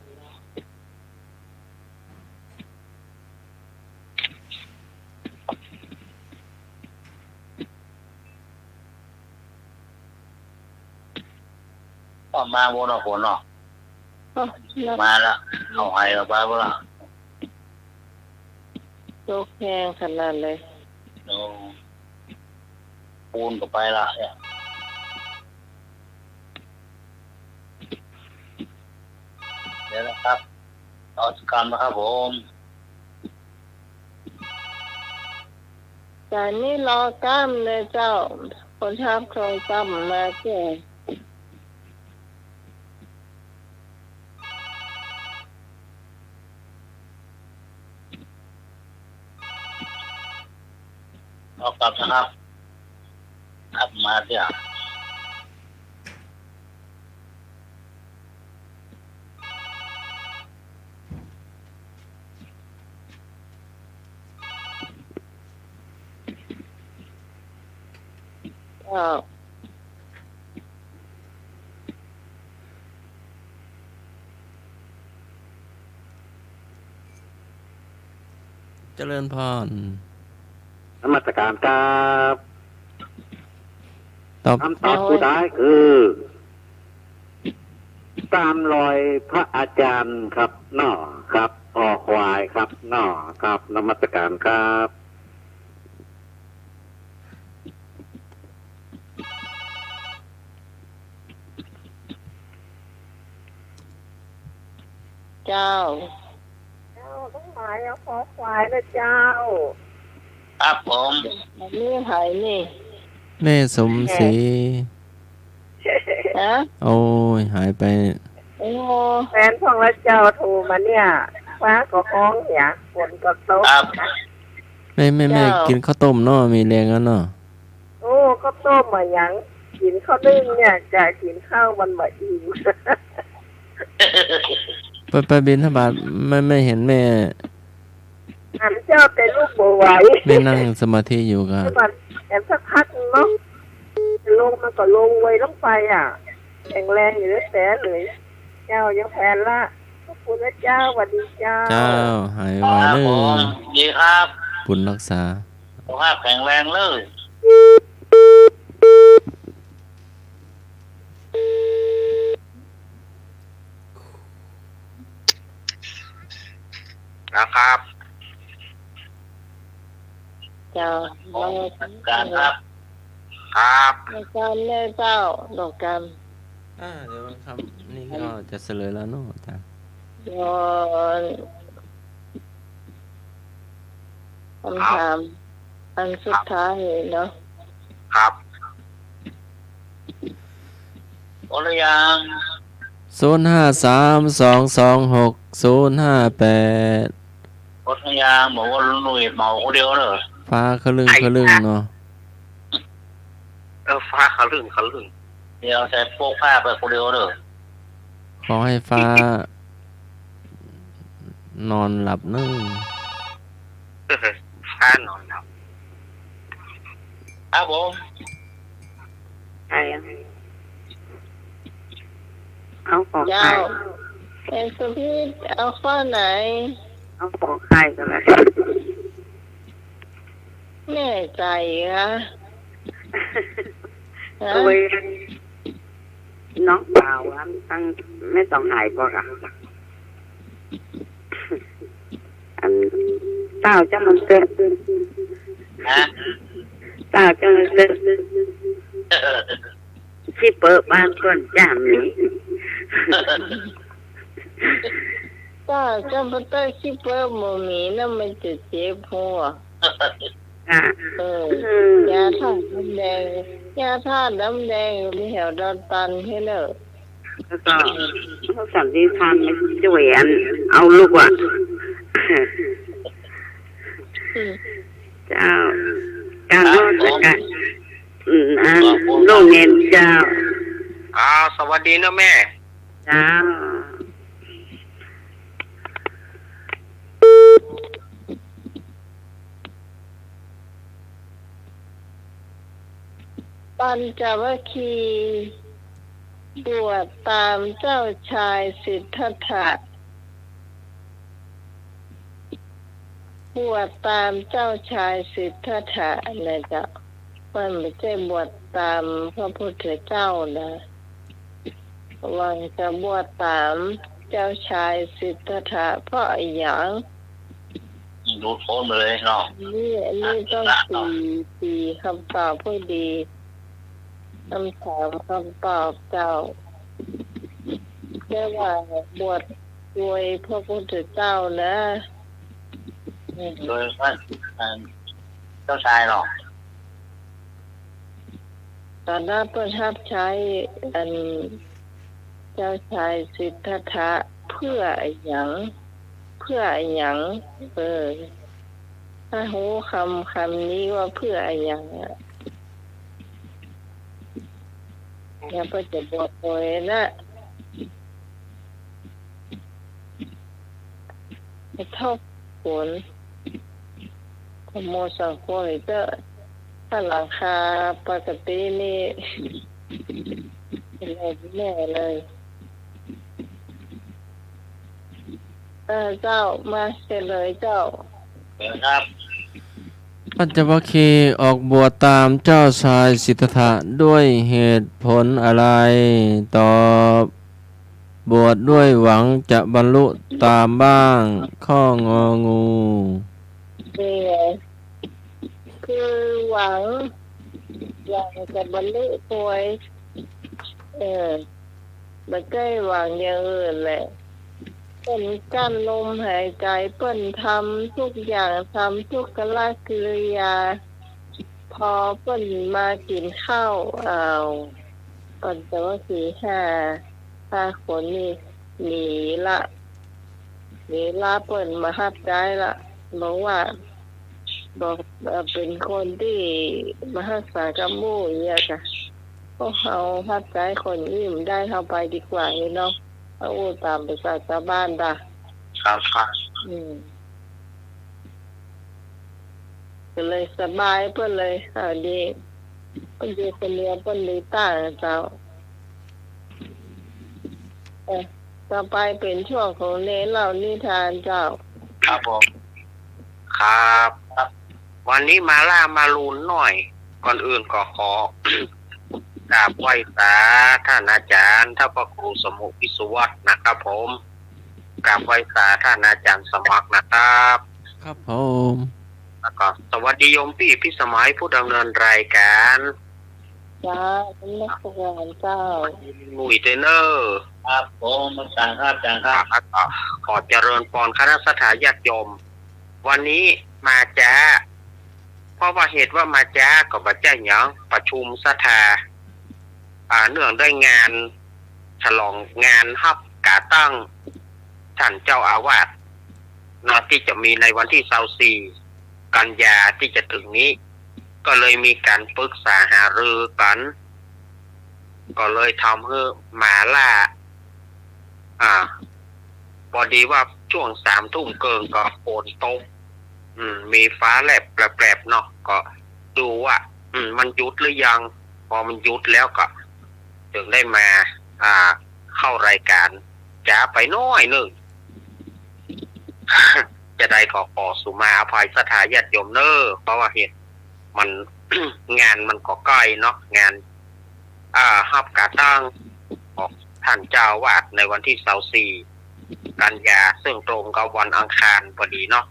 Speaker 3: ก็มาบนฝนเนาะ
Speaker 2: อ้าวแล้ว
Speaker 3: มาละเอาไห้เราไปบ่ละ
Speaker 2: โลกแห้งขนาดเลย
Speaker 3: เดี๋ยวปูนก็ไปละเนี่ยเดี๋ยวนะครับต่อสกรรมนะครับผม
Speaker 2: แต่นี่รอกล้ามเลยเจ้า คนชอบโครงกล้ามมาแก่
Speaker 3: เอากลับนะครับครับมาเดี๋ยว
Speaker 2: เจ้า
Speaker 1: เจริญพร
Speaker 5: นมัสการครับ
Speaker 1: ตอบ
Speaker 5: คำตอบสุดท้ายคือ ตามรอยพระอาจารย์ครับน่อครับออควายครับน่อครับนมัสการครับ
Speaker 2: เจ้า
Speaker 4: เจ้าต้องหมายเอาขอควายนะเจ้า
Speaker 3: ครับผม
Speaker 2: อันนี้หายนี่
Speaker 1: แม่สมศรี
Speaker 2: ฮะ
Speaker 1: โอ้ยหายไป
Speaker 2: โอ้
Speaker 4: แฟนของละเจ้าโทรมาเนี่ยฟ้าก็ห้องเนี่ยฝนก็ตก
Speaker 3: ครับ
Speaker 1: แม่กินข้าวต้มเนาะมีแรงแล้วเนาะ
Speaker 4: โอ้ก็ต้มมาหยังกินข้าวนึ่งเนี่ยจะกินข้าวมันบ่อิ่ม
Speaker 1: ไปบิณฑบาตไม่เห็นแม่
Speaker 4: อันเจ้าเป็นลูกบัวไหว
Speaker 1: แม่นั่งสมาธิอยู่กัน
Speaker 4: มันแอบสักพักเนาะลงมันก็ลงไวลงไปอ่ะแข็งแรงอยู่ด้วยแต่เลย เจ้ายังแพนละขอบคุณนะเจ้าสวัสดีเจ้า
Speaker 1: เจ้าหาย
Speaker 3: ค
Speaker 1: ไว
Speaker 3: รับ
Speaker 1: เล
Speaker 3: ผม
Speaker 1: ย
Speaker 3: ดีครับ
Speaker 1: บุญรักษา
Speaker 3: สุขภาพแข็งแรงเลย นะครับ
Speaker 2: เจ้า
Speaker 3: ขอ
Speaker 2: เรา
Speaker 3: การครับ
Speaker 5: ครับ
Speaker 2: เราการแม่เจ้าดอกกัน
Speaker 1: เดี๋ยวคำนี่ก็จะเฉลยแล้วเนาะอาจารย์
Speaker 2: ย้อนคำถามอันสุดท้ายเนาะ
Speaker 5: ครับ
Speaker 3: โอ้ยยัง
Speaker 1: 053226 058
Speaker 3: โอ้ยยังบอกว่าหนุ่ยเมาคนเดียวเนอะ
Speaker 1: ฟ้าคลึงเนาะ
Speaker 5: ฟ้าเขาลึง
Speaker 3: เดี๋ยวใส่โป๊กผ้าไปคนเดียวเนอะ
Speaker 1: ขอให้ฟ้านอนหลับนึ่ง
Speaker 5: ฟ้านอนครับ
Speaker 3: ครับผม
Speaker 4: ใครอ่ะเอาของใคร
Speaker 2: เจ้าเป็นสุพิษเอาข้อไหน
Speaker 4: เอาของใครกันเลย
Speaker 2: แน่ใจคะฮะ
Speaker 4: โดยน้องเปล่าครับตั้งไม่ต้องหายก่อนอ่ะอันเต้าจะมันเกิด
Speaker 3: นะ
Speaker 4: เต้าจะมันเกิดที่เปิดบ้านก่อนจามนี้
Speaker 2: ถ้าจะมาตั้งคิดว่าหมูหมีนั่นมันจะเจ็บหัว
Speaker 4: อ่ะ
Speaker 2: ยาท่าน้ำแดงยาท่าน้ำแดงอยู่ที่แถวดอนตันให้เนอะ
Speaker 4: แล้วก็เขาสันติธรรมช่วยอันเอาลูกอ่ะเจ้าการรอดกันลูกเน้นเจ้า
Speaker 5: สวัสดีนะแม่
Speaker 4: เจ้า
Speaker 2: ปัญจวัคคีย์บวชตามเจ้าชายสิทธัตถะบวชตามเจ้าชายสิทธัตถะนะจ๊ะมันไม่ใช่บวชตามพระพุทธเจ้านะวังจะบวชตามเจ้าชายสิทธัตถะเพราะอย่าง
Speaker 3: ดูโทนเลยเนาะ
Speaker 2: นี่ต้องตีคำตอบผู้ดีคำถามคำตอบเจ้าเรียกว่าบวชโดยพระพุทธเจ้านะ
Speaker 3: โดยว่าเจ้าชายเนาะ
Speaker 2: ตอนนั้นประทับใช้อันเจ้าชายสิทธัตถะเพื่อหยังถ้าหูคำนี้ว่าเพื่อหยังอย่าไปจะบวชโดยนะให้ทบผลขโมยสังโฆเลยเจ้าถ้าหลังคาปกตินี่เป็นอะไรแน่เลยเจ้ามาเฉลยเจ้า
Speaker 3: ครับ
Speaker 1: ปัญจวัคคีย์ออกบวชตามเจ้าชายสิทธัตถะด้วยเหตุผลอะไรตอบบวชด้วยหวังจะบรรลุตามบ้างข้ององู
Speaker 2: นี่ไงคือหวังอยากจะบรรลุป่วยไม่ได้หวังอย่างอื่นแหละเป็นกั้นลมหายใจเปิ้นทำทุกอย่างทำทุกกลกิริยา พอเปิ้นมากินข้าวเปิ้นแต่ว่า5คนนี่หนีละเปิ้นมาฮับได้ละบอกว่าเป็นคนที่มารักษากับหมู่เนี่ยจ้ะพวกเขาฮับใจคนอื่นได้เข้าไปดีกว่าเนาะเอาตามภาษาชาวบ้านด่ะ
Speaker 5: ครับ
Speaker 2: ก็เลยสบายเพิ่นเลยดีเพิ่นอยู่คนเดียวเพิ่นเลยตั้งเจ้าต่อไปเป็นช่วงของเน้นเล่านิทานเจ้า
Speaker 3: ครับผม
Speaker 5: ครับ วันนี้มาล่ามาลูนหน่อย ก่อนอื่นก็ขอกราบไหว้สาท่านอาจารย์ท่านพระครูสมุพิสุวัฒน์นะครับผมกราบไหว้สาท่านอาจารย์สมัครนะครับ
Speaker 1: ครับผม
Speaker 6: แล้วก็สวัสดีโยมพี่สมัยผู้ดำเนินรายการ
Speaker 2: จ้าเป็นนักแสดงเจ้า
Speaker 6: หนุ่ยเทรนเนอร์
Speaker 3: ครับผมอาจารย์ครับอาจารย์ครับ
Speaker 6: แล้วก็ขอเจริญพรคณะสัตยาติโยม วันนี้มาจ้าเพราะว่าเหตุว่ามาจ้าก็มาแจ้งหยังประชุมสถาเนื่องด้วยงานฉลองงานฮับกาตั้งท่านเจ้าอาวาสนะที่จะมีในวันที่24กันยาที่จะถึงนี้ ก็เลยมีการปรึกษาหารือกันก็เลยทำให้หมาล่าพอดีว่าช่วง3 ทุ่มเกินก็ฝนตกมีฟ้าแลบแปรบๆเนาะก็ดูว่ามันหยุดหรือยังพอมันหยุดแล้วก็ถึงได้มาเข้ารายการจ้าไปน้อยหนึ่ง จะได้ขอสุมาอภัยสถาญาติโยมเนอเพราะว่าเหตุมัน งานมันก็ใกล้เนาะงานฮับกาตั้งของท่านเจ้าวาดในวันที่24กันยาซึ่งตรงกับวันอังคารพอดีเนาะ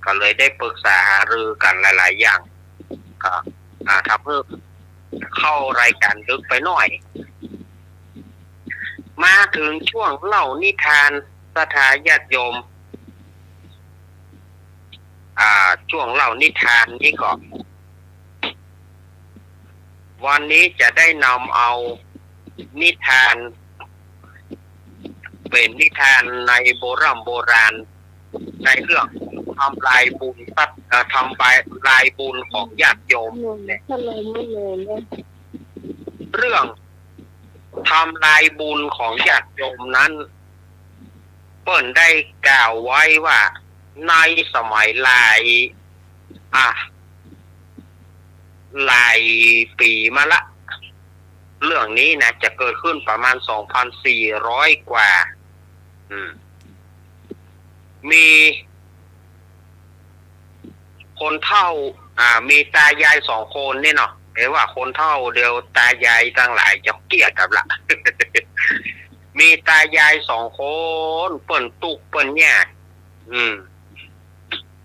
Speaker 6: ก็เลยได้ปรึกษาหารือกันหลายๆอย่างก็ทำเพื่อเข้ารายการดึกไปหน่อย มาถึงช่วงเล่านิทานสถาญาติโยมช่วงเล่านิทานนี้ก็วันนี้จะได้นำเอานิทานเป็นนิทานในโบราณในเรื่องทำลายบุญทำลายบุญของญาติโยมเนี่ย
Speaker 2: ถ้าเราไม่เลยเนี่ย
Speaker 6: เรื่องทำลายบุญของญาติโยมนั้นเปิ้นได้กล่าวไว้ว่าในสมัยหลายปีมาละเรื่องนี้นะจะเกิดขึ้นประมาณ 2,400 กว่ามีคนเฒ่ามีตายาย2 คนนี่เนาะเห็นว่าคนเฒ่าเดียวตายายทั้งหลายจะเกลียดกันละ มีตายาย2 คนเปิ้นตุกเปิ้นแย่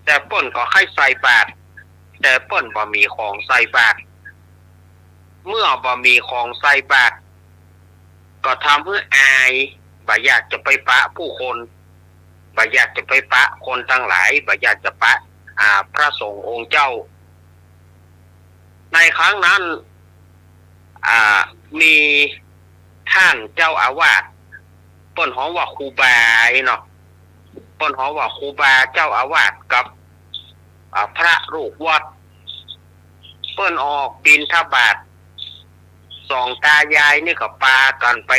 Speaker 6: แต่เปิ้นก็ให้ใส่บาตรแต่เปิ้นบ่มีของใส่บาตรเมื่อบ่มีของใส่บาตรก็ทำให้อายบ่อยากจะไปปะผู้คนบ่อยากจะไปปะคนทั้งหลายบ่อยากจะปะพระสงฆ์องค์เจ้าในครั้งนั้นมีท่านเจ้าอาวาสเปิ้นฮ้องว่าครูบาเนาะเปิ้นฮ้องว่าครูบาเจ้าอาวาสกับพระลูกวัดเปิ้นออกบิณฑบาต2 ตายายนี่ก็ปากันไป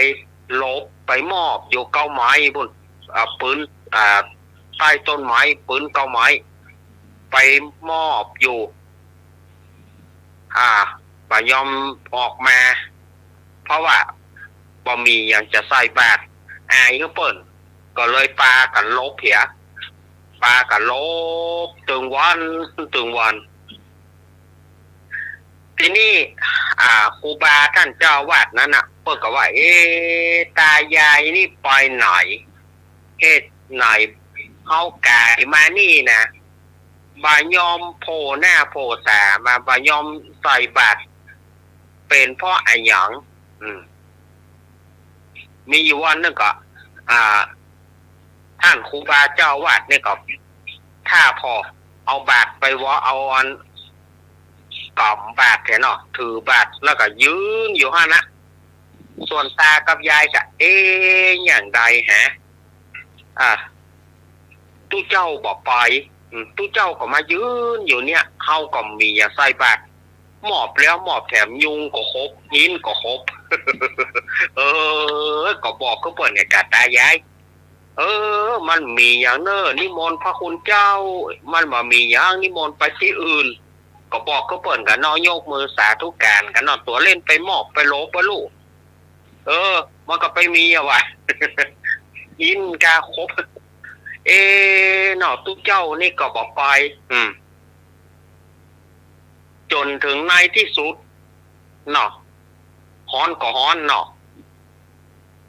Speaker 6: ลบไปมอบอยู่เก้าไม้บุญปืนใต้ต้นไม้ปืนเก้าไม้ไปมอบอยู่บ่ยอมออกมาเพราะว่าบ่มีอย่างจะใส่บาตรอายเขาเปิ้นก็เลยปากันลบเหียปากันลบตึงวันทีนี้ครูบาท่านเจ้าวาดนั้นน่ะเปิ้นก็ว่าตายายนี่ไปไหนเฮ็ดไหนเฮากายมานี่นะบ่ยอมโผล่หน้าโผล่ตามาบ่ยอมใส่บาตรเป็นเพราะอะไรหยังมีอยู่วันนึงก็ท่านครูบาเจ้าวาดนี่ก็ถ้าพอเอาบาตรไปว่าเอาอันกล่อมบาตรแค่เนาะถือบาตรแล้วก็ยืนอยู่หั่นนะส่วนตากับยายก็อย่างใดฮะตู้เจ้าบอกไปตู้เจ้าก็มายืนอยู่เนี่ยเฮาก็มีอย่าใส่บาตรหมอบแล้วหมอบแถมยุงก็ครบหินก็ครบ ก็บอกเขาเปิดเนี่ยกาตายายมันมีอย่างเนนิมนต์พระคุณเจ้ามันบ่มีอย่างนิมนต์ไปที่อื่นก็บอกเขาเปิดกันเนาะยกมือสาธุการกันเนาะตัวเล่นไปมอบไปโลไปลูกมันก็ไปมีอะวะ หินกาครบเนาะตู้เจ้านี่ก็บอกไปจนถึงในที่สุดเนาะฮ้อนก็ฮ้อนเนาะ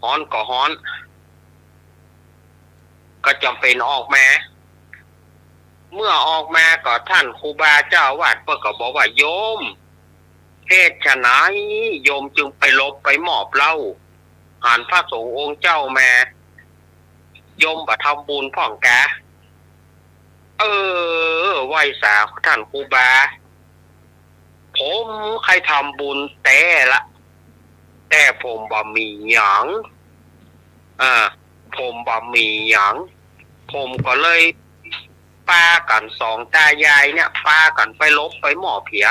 Speaker 6: ฮ้อนก็ฮ้อนก็จำเป็นออกมา เมื่อออกมาก็ท่านครูบาเจ้าวาดเพิ่นก็บอกว่าโยมเหตุไฉนโยมจึงไปลบไปมอบเหล้าหานพระสงฆ์องค์เจ้ามาโยมบ่ทำบุญพ่องกะไหว้สาท่านครูบาผมใครทำบุญแต่ผมบ่มีหยังผมบ่มีหยังผมก็เลยปากันสองตายายเนี่ยปากันไปลบไปหมอเผีย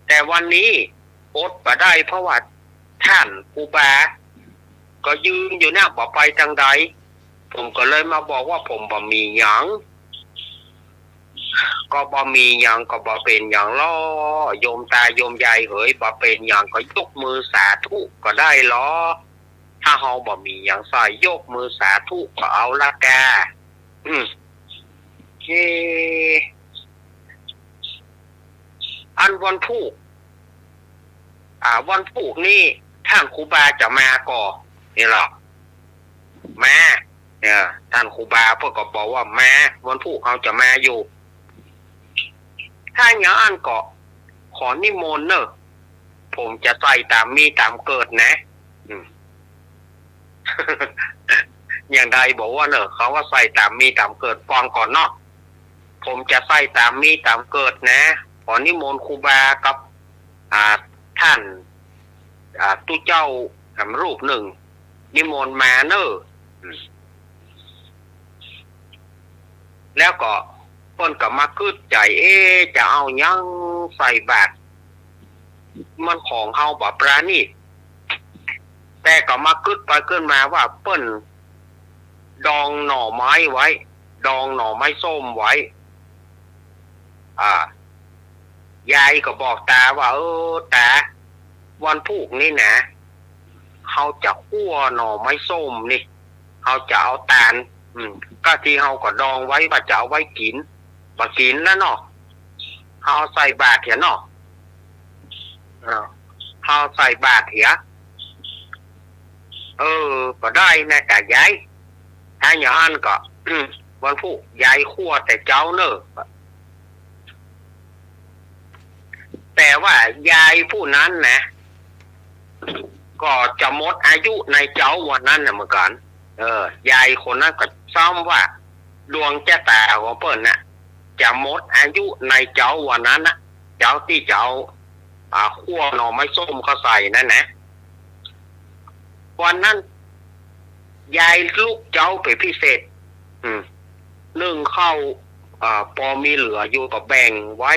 Speaker 6: แต่วันนี้อดบ่ได้เพราะว่าท่านครูบาก็ยืนอยู่เนี่ยบ่ไปทางใดผมก็เลยมาบอกว่าผมบ่มีหยังก็บ่มีหยังก็บ่เป็นหยังล้อโยมตาโยมยายเอ๋ยบ่เป็นหยังก็ยกมือสาธุก็ได้ล้อถ้าเฮาบ่มีหยังใส่ยกมือสาธุก็เอาละกาอันวันพุธวันพุธนี่ท่านครูบาจะมาก่อนี่หรอมาเนี่ยท่านครูบาเพิ่นก็บอกว่ามาวันพุธเขาจะมาอยู่ถ้าอย่างอันก็ขอนิมนต์เนอะผมจะใส่ตามมีตามเกิดนะอย่างใดบอกว่าเนอะเขาว่าใส่ตามมีตามเกิดฟังก่อนเนาะผมจะใส่ตามมีตามเกิดนะขอนิมนต์ครูบากับท่านตู้เจ้ารูปหนึ่งนิมนต์มาเนอะแล้วก็เพิ่นก็มาคืดใจจะเอายังใส่บาตรมันของเฮาบ่ปราณีตแต่ก็มาคืดไปขึ้นมาว่าเปิ้นดองหน่อไม้ไว้ดองหน่อไม้ส้มไว้ยายก็บอกตาว่าตาวันพุธนี่นะเขาจะคั่วหน่อไม้ส้มนี่เขาจะเอาตาลก็ที่เขาก็ดองไว้ว่าจะเอาไว้กินบ่กินแล้วเนาะเขาใส่บาตรเถียเนาะเขาใส่บาตรเถียก็ได้นะแต่ยายถ้าอย่างนั้นก็ วันพุธยายคั่วแต่เจ้าเนอะแต่ว่ายายผู้นั้นนะก็จะหมดอายุในเจ้าวันนั้นนะเหมือนกันยายคนนั้นก็ซ้ำว่าดวงชะตาของเปิ้นน่ะจะหมดอายุในเจ้าวันนั้นนะเจ้าที่เจ้าคั่วหน่อไม้ส้มเขาใส่นั่นนะวันนั้นยายลูกเจ้าไปพิเศษนึ่งข้าวพอมีเหลืออยู่ก็แบ่งไว้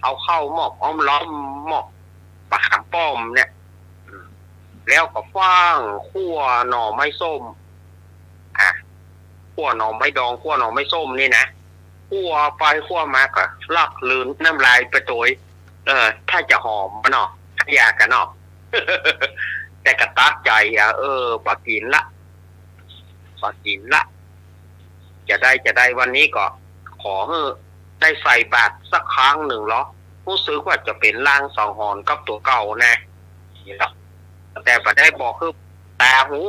Speaker 6: เอาเข้าหมอกอ้อมล้อมหมอกปลาขามป้อมเนี่ยแล้วก็ฟ้างคั่วหน่อไม้ส้มคั่วหน่อไม้ดองคั่วหน่อไม้ส้มนี่นะคั่วไปคั่วมาก็ลักลืนน้ำลายไปโดยถ้าจะหอมมันเนาะถ้าอยากกันเนาะ แต่กระตัดใจบักกินละจะได้วันนี้ก็ขอได้ใส่บาตรสักครั้งหนึ่งหรอรู้สึกว่าจะเป็นล่างสองหอนกับตัวเก่านะนี่หรอแต่บ่ได้บอกคือตาหู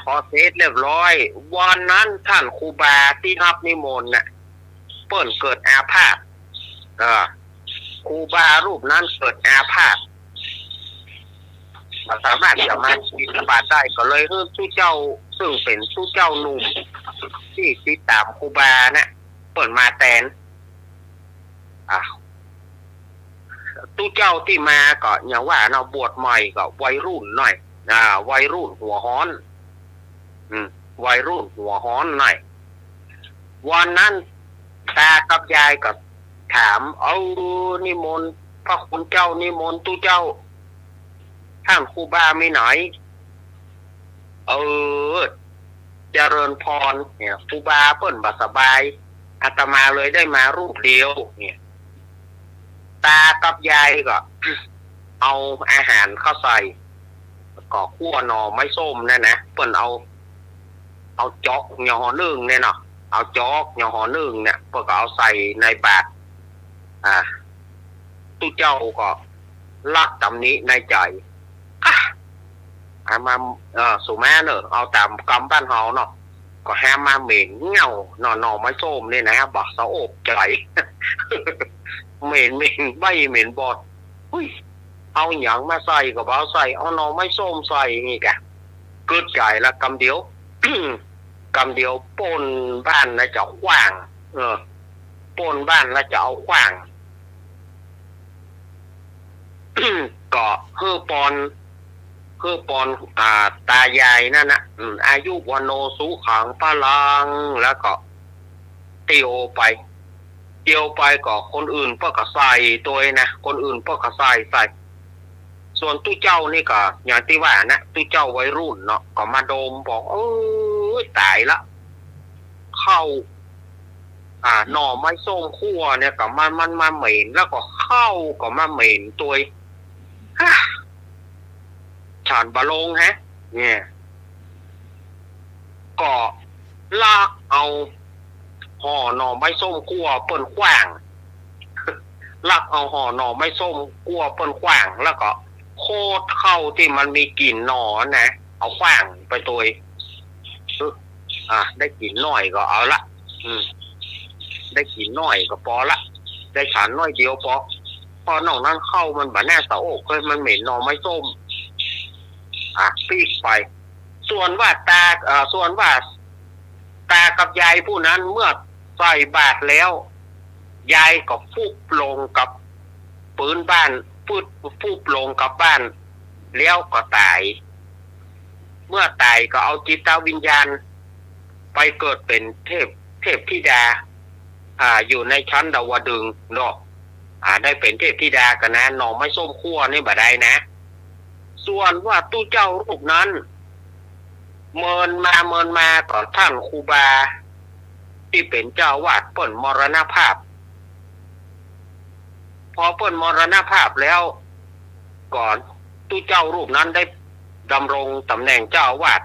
Speaker 6: พอเสร็จเรียบร้อยวันนั้นท่านครูบาที่รับนิมนต์น่ะเปิ้นเกิดอาพาธครูบารูปนั้นเกิดอาพาธสามารถจะมาบิณฑบาตได้ก็เลยให้ผู้เจ้าซึ่งเป็นผู้เจ้าหนุ่มที่ติดตามครูบาเนี่ยเปิดมาแทนตู้เจ้าที่มาก็อย่างว่าเราบวชใหม่ก็วัยรุ่นหน่อยวัยรุ่นหัวฮ้อนวัยรุ่นหัวฮ้อนหน่อยวันนั้นตากับยายก็ถามนิมนต์พระคุณเจ้านิมนต์ตู้เจ้าท่านครูบาไม่ไหนเจริญพรเนี่ยครูบาเปิ้นบ่สบายอาตมาเลยได้มารูปเดียวเนี่ยตากับยายก็ เอาอาหารเข้าใส่ก็คั่วหน่อไม้ส้มนั่นนะเปิ้นเอาจอกหน่อนึ่งเนี่ยเนาะเอาจอกหน่อนึ่งเนี่ยเปิ้นก็เอาใส่ในบาตรตู้เจ้าก็ลักตำนี้ในใจมาสุมาเนอะเอาตามกรรมบ้านเฮาเนาะ ก็หามาเหม็นเงาหน่อไม้ส้มนี่นะบอกสะอกใจ เหม็นใบเหม็นบอดอุ้ยเอาหยังมาใส่ก็เอาใส่เอาหน่อไม้ส้มใส่นี่กะเกิดใจละกำเดียว กำเดียวปนบ้านแล้วจะขว้างปนบ้านแล้วจะเอาขว้าง ก็เฮือปอนตายายนั่นนะอายุวันโนสุขังพลังแล้วก็เตียวไปก็คนอื่นเพื่อก็ใส่ตัวนะคนอื่นเพื่อก็ใส่ส่วนตู้เจ้านี่ก็อย่างที่ว่านะตู้เจ้าวัยรุ่นเนาะก็มาโดมบอกตายละเข้าหน่อไม้ส้มคั่วเนี่ยก็มันมาเหม็นแล้วก็เข้าก็มาเหม็นตัวฉานบะลงฮะเนี่ยก็ลากเอาห่อหน่อไม้ส้มคั่วเปิ้นขว้าง ลากเอาห่อหน่อไม้ส้มคั่วเปิ้นขว้างแล้วก็โคตรเข้าที่มันมีกลิ่นหน่อนะเอาขว้างไปตัวได้กลิ่นหน่อยก็เอาละได้กลิ่นหน่อยก็พอละได้ฉานน้อยเดียวพอนอกนั้นเข้ามันบะแน่สะอกเลยมันเหม็นหน่อไม้ส้มปีกไปส่วนว่าตากับยายผู้นั้นเมื่อใส่บาตรแล้วยายก็ฟุบลงกับปืนบ้านฟุบลงกับบ้านแล้วก็ตายเมื่อตายก็เอาจิตวิญญาณไปเกิดเป็นเทพธิดาอยู่ในชั้นดาวดึงส์เนาะได้เป็นเทพธิดากันนะหน่อไม้ส้มคั่วนี่บ่ได้นะส่วนว่าตู้เจ้ารูปนั้นเมินมาก่อนท่านครูบาที่เป็นเจ้าวาดเปิ้นมรณภาพพอเปิ้นมรณภาพแล้วก่อนตู้เจ้ารูปนั้นได้ดำรงตำแหน่งเจ้าวาด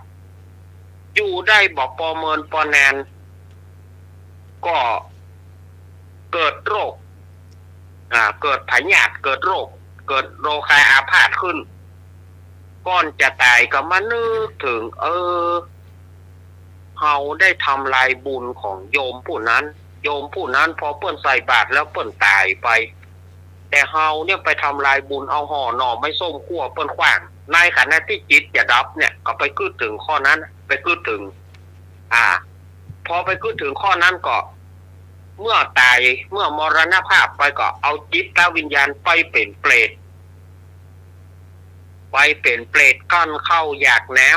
Speaker 6: อยู่ได้บอกปอเมินปอนานก็เกิดโรคเกิดพยาธิเกิดโรคเกิดโรคอาพาธขึ้นก่อนจะตายก็มานึกถึงเฮาได้ทำลายบุญของโยมผู้นั้นพอเปิ้นใส่บาตรแล้วเปิ้นตายไปแต่เฮาเนี่ยไปทำลายบุญเอาห่อหน่อไม้ส้มคั่วเปิ้นขว้างในขณะที่จิตจะดับเนี่ยก็ไปคิดถึงข้อนั้นไปคิดถึงพอไปคิดถึงข้อนั้นก็เมื่อตายเมื่อมรณภาพไปก็เอาจิตวิญญาณไปเป็นเปรตก้อนเข้าอยากน้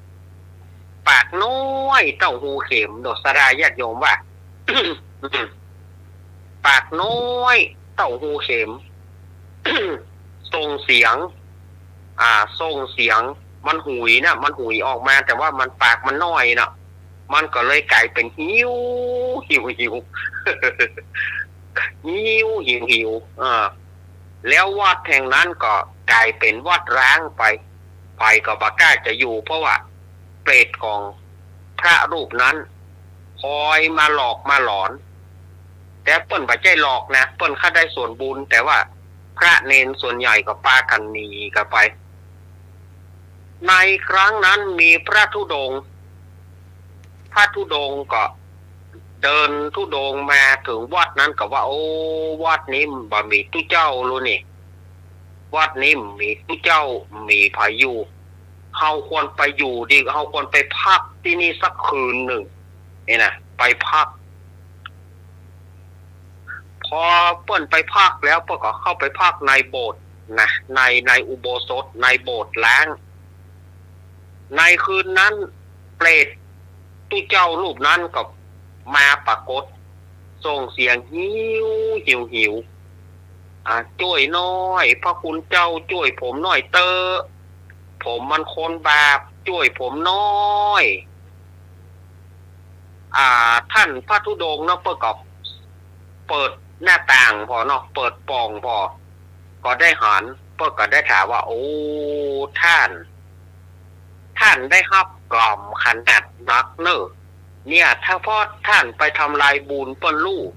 Speaker 6: ำปากน้อยเต้าหูเข็มโดดสลายญาติโยมว่า ปากน้อยเต้าหูเข็ม ส่งเสียงมันหุยนะมันหุยออกมาแต่ว่ามันปากมันน้อยนะมันก็เลยกลายเป็นหิว แล้ววัดแห่งนั้นก็กลายเป็นวัดร้างไปก็บ่กล้าจะอยู่เพราะว่าเปรตของพระรูปนั้นคอยมาหลอกมาหลอนแต่เปิ้นบ่ใจหลอกนะเปิ้นค่าได้ส่วนบุญแต่ว่าพระเนนส่วนใหญ่ก็ปากันหนีกันไปในครั้งนั้นมีพระธุดงค์ก็เดินธุดงค์มาถึงวัดนั้นก็ว่าโอ้วัดนี้บ่มีตู้เจ้ารู้นี่วัดนี้มีตู้เจ้ามีพายุเฮาควรไปอยู่ดีเฮาควรไปพักที่นี่สักคืนหนึ่งนี่นะไปพักพอเปิ้นไปพักแล้วเปิ้นก็เข้าไปพักในโบสถ์นะในอุโบสถในโบสถ์ล้างในคืนนั้นเปรตตู้เจ้ารูปนั้นก็มาปรากฏส่งเสียงหิวช่วยน้อยพระคุณเจ้าช่วยผมหน่อยเตอผมมันคนบาปช่วยผมน้อยท่านพระธุดงค์เนาะเปิดหน้าต่างพอเนาะเปิดป่องพอก็ได้หันก็ได้ถามว่าโอ้ท่านได้รับกล่อมขนาดนักเนอะเนี่ยถ้าพ่อท่านไปทำลายบุญเปิ้นลูก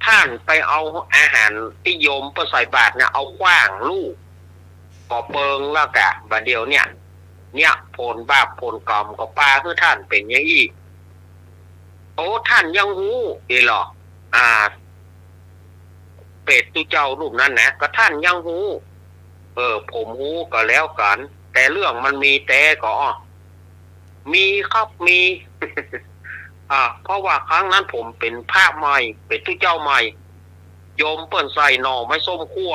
Speaker 6: ท่านไปเอาอาหารที่โยมเปิ้นใส่บาตรเนี่ยเอาขว้างลูกก่อเปิงแล้วกะบัดเดียวเนี่ย เนี่ยผลบาปผลกรรมก็ปาคือท่านเป็นอย่างอีโอ้ท่านยังหูอีหรอเป็ดตุเจ้ารูปนั้นนะก็ท่านยังหูผมหูก็แล้วกันแต่เรื่องมันมีแต่ก็มีครับมี เพราะว่าครั้งนั้นผมเป็นพระใหม่เป็นตุเจ้าใหม่โยมเปิ้นใส่หน่อไม่ส้มคั่ว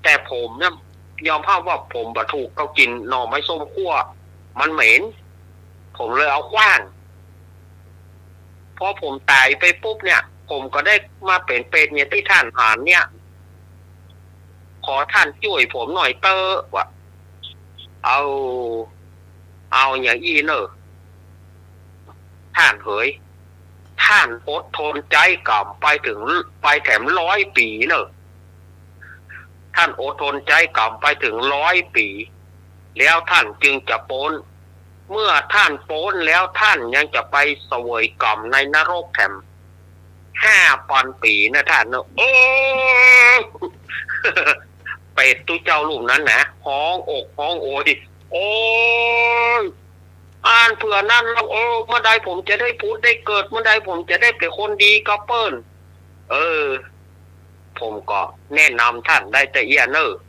Speaker 6: แต่ผมเนี่ยยอมรับว่าผมบะถูกเขากินหน่อไม้ส้มคั่วมันเหม็นผมเลยเอาขว้างพอผมตายไปปุ๊บเนี่ยผมก็ได้มาเป็นเป็ดเนี่ยที่ท่านหานเนี่ยขอท่านช่วยผมหน่อยเตอว่าเอาอย่างอีเนอะท่านเฮ้ยท่านอดทนใจกล่ำไปแถม100 ปีเนอะท่านอดทนใจกล่ำไปถึง100 ปีแล้วท่านจึงจะพ้นเมื่อท่านพ้นแล้วท่านยังจะไปเสวยกรรมในนรกแถม5,000 ปีนะท่านเนอะเป็ดตุเจ้าลูกนั้นนะห้องอกห้องโอยโอ้ยอ่านเผื่อนั่นแล้วเมื่อใดผมจะได้พูดได้เกิดเมื่อใดผมจะได้เป็นคนดีกับเปิ้ลผมก็แนะนำท่านได้แต่เอียเนอร์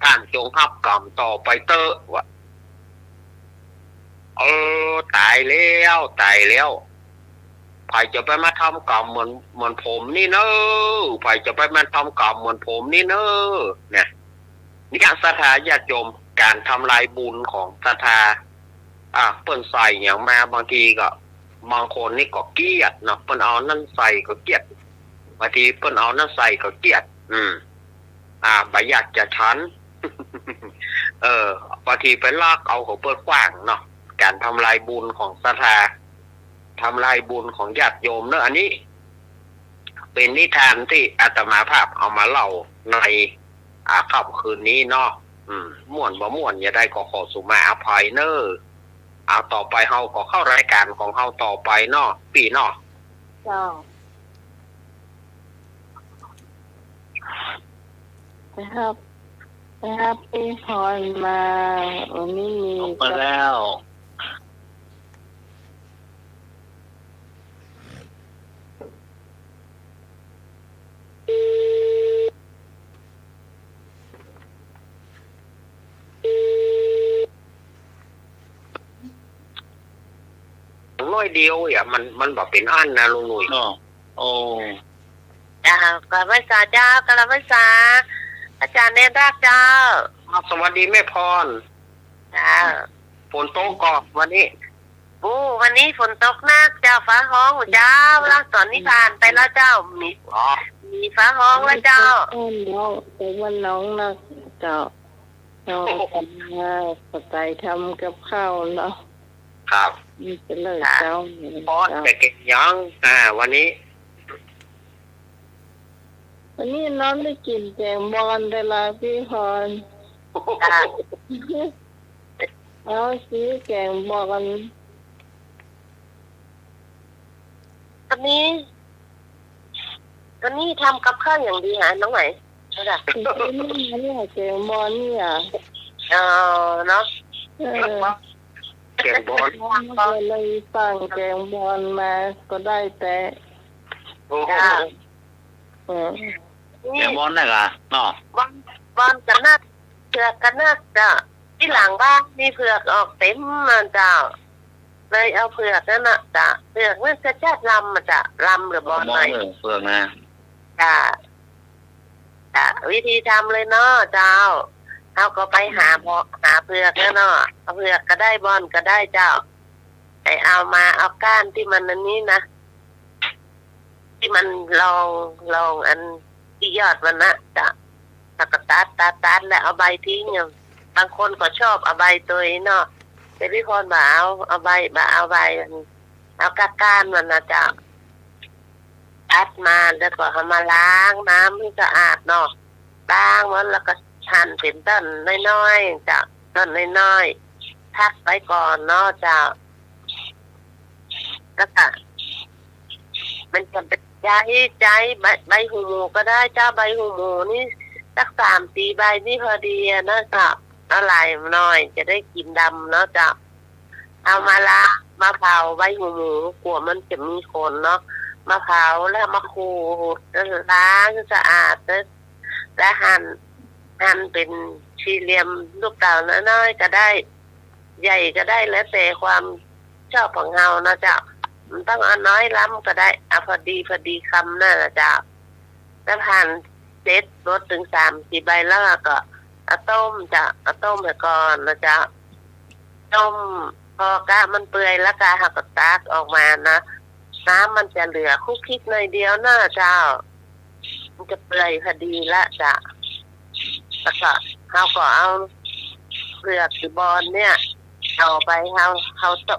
Speaker 6: ท่านจงรับกรรมต่อไปเตอวะตายแล้วใครจะไปมาทำกรรมเหมือนผมนี่เนอะใครจะไปมาทำกรรมเหมือนผมนี่เนอะเนี่ยนี่ศรัทธาญาติโยมการทำลายบุญของศรัทธาเปิ้นใส่อย่างมาบางทีก็บางคนนี่ก็เกลียดเนาะเปิ้นเอานั่นใส่ก็เกลียดบางทีเปิ้นเอานั่นใส่ก็เกลียดบ่อยากจะชั้น บางทีไปลากเอาของเปิ้นกว้างเนาะการทำลายบุญของศรัทธาทำลายบุญของญาติโยมเนอะอันนี้เป็นนิทานที่อาตมาภาพเอามาเล่าในค่ำคืนนี้เนาะม่วนบ่ม่วนอย่าได้ขอสุมาอภัยเนอะเอาต่อไปเฮาก็เข้ารายการของเฮาต่อไปเนาะปีเนาะ
Speaker 2: เจ้านะครับพี่พรมาวันนี้มี
Speaker 3: มาแล้ว
Speaker 6: น้อยเดียวมันบอกเป็นอันนะลุงหนุ่ย
Speaker 3: โอ้
Speaker 2: กลับมาเจ้ากลับมาอาจารย์เนตรเจ้า
Speaker 6: สวัสดีแม่พรฝนตกก่อนวันนี้
Speaker 2: วันนี้ฝนตกหนักเจ้าฟ้าห้องเจ้าแล้วตอนนี้ผ่านไปแล้วเจ้ามีฟ้าห้องแล้วเจ้าแต่วันน้องนะเจ้าปัจจัยทำกับข้าวเนาะ
Speaker 6: ครับ
Speaker 2: นี่จะเลยเจ้า
Speaker 6: พอแต่เก่งยังวันนี้
Speaker 2: น้องได้กินแกงบอลได้ละพี่พรเอาซื้อแกงบอลตอนนี้ทำกับข้าวอย่างดีฮะน้องไหนใช่ไหมนี่แกงบอลนี่เนาะ
Speaker 6: แกงบอล
Speaker 2: เลยสั่งแกงบอลมาก็ได้แต่
Speaker 3: แกงบอลน่ะกะเนาะ
Speaker 2: บอลกันนักเผือกกันนักจ้ะที่หลังบ้านมีเผือกออกเต็มมันจ้ะเลยเอาเผือกนั่นน่ะจ้ะเผือกมันจะจัดลำมาจ้ะลำหรือบอลไหน
Speaker 3: เผือกนะ
Speaker 2: จ้ะวิธีทำเลยเนาะเจ้าเอาก็ไปหาเผือกแล้วเนาะเอาเผือกก็ได้บอลก็ได้เจ้าไอเอามาเอาก้านที่มันอันนี้นะที่มันลองอันที่ยอดมันนะจ้ะแล้วก็ตัดแล้วเอาใบทิ้งอย่างบางคนก็ชอบเอาใบตัวเนาะแต่พี่พรบ่เอาใบเอาก้านมันนะจ้ะตัดมาแล้วก็เอามาล้างน้ำให้สะอาดเนาะล้างมันแล้วก็หั่นเป็นต้นน้อยๆจ้ะต้นน้อยๆพักไว้ก่อนเนาะจ้ะแล้วก็มันจะเป็นใจใบหูหมูก็ได้เจ้าใบหูหมูนี่สัก3-4 ใบนี่พอดีนะจ้ะ เอาลายน้อยจะได้กินดำเนาะจ้ะเอามาละมาเผาไว้หมูกลัวมันจะมีขนเนาะมาเผาแล้วมาขูดแล้วล้างสะอาดแล้วหั่นเป็นสี่เหลี่ยมลูกเต๋าน้อยๆก็ได้ใหญ่ก็ได้แล้วแต่ความชอบของเรานะจ๊ะมันต้องเอาน้อยล้ำก็ได้เอาพอดีคำนั่นนะจ๊ะแล้วผ่านเซ็ตรสถึง3-4 ใบแล้วก็เอาต้มจ้ะเอาต้มไปก่อนนะจ๊ะต้มพอกะมันเปื่อยแล้วกะหักก็ตักออกมานะน้ำมันจะเหลือคุกคิกหน่อยเดียวนะเจ้ามันจะเปื่อยพอดีละจ้ะแล้วก็เราก็เอาเปลือกบอลเนี่ยเอาไปเขาต้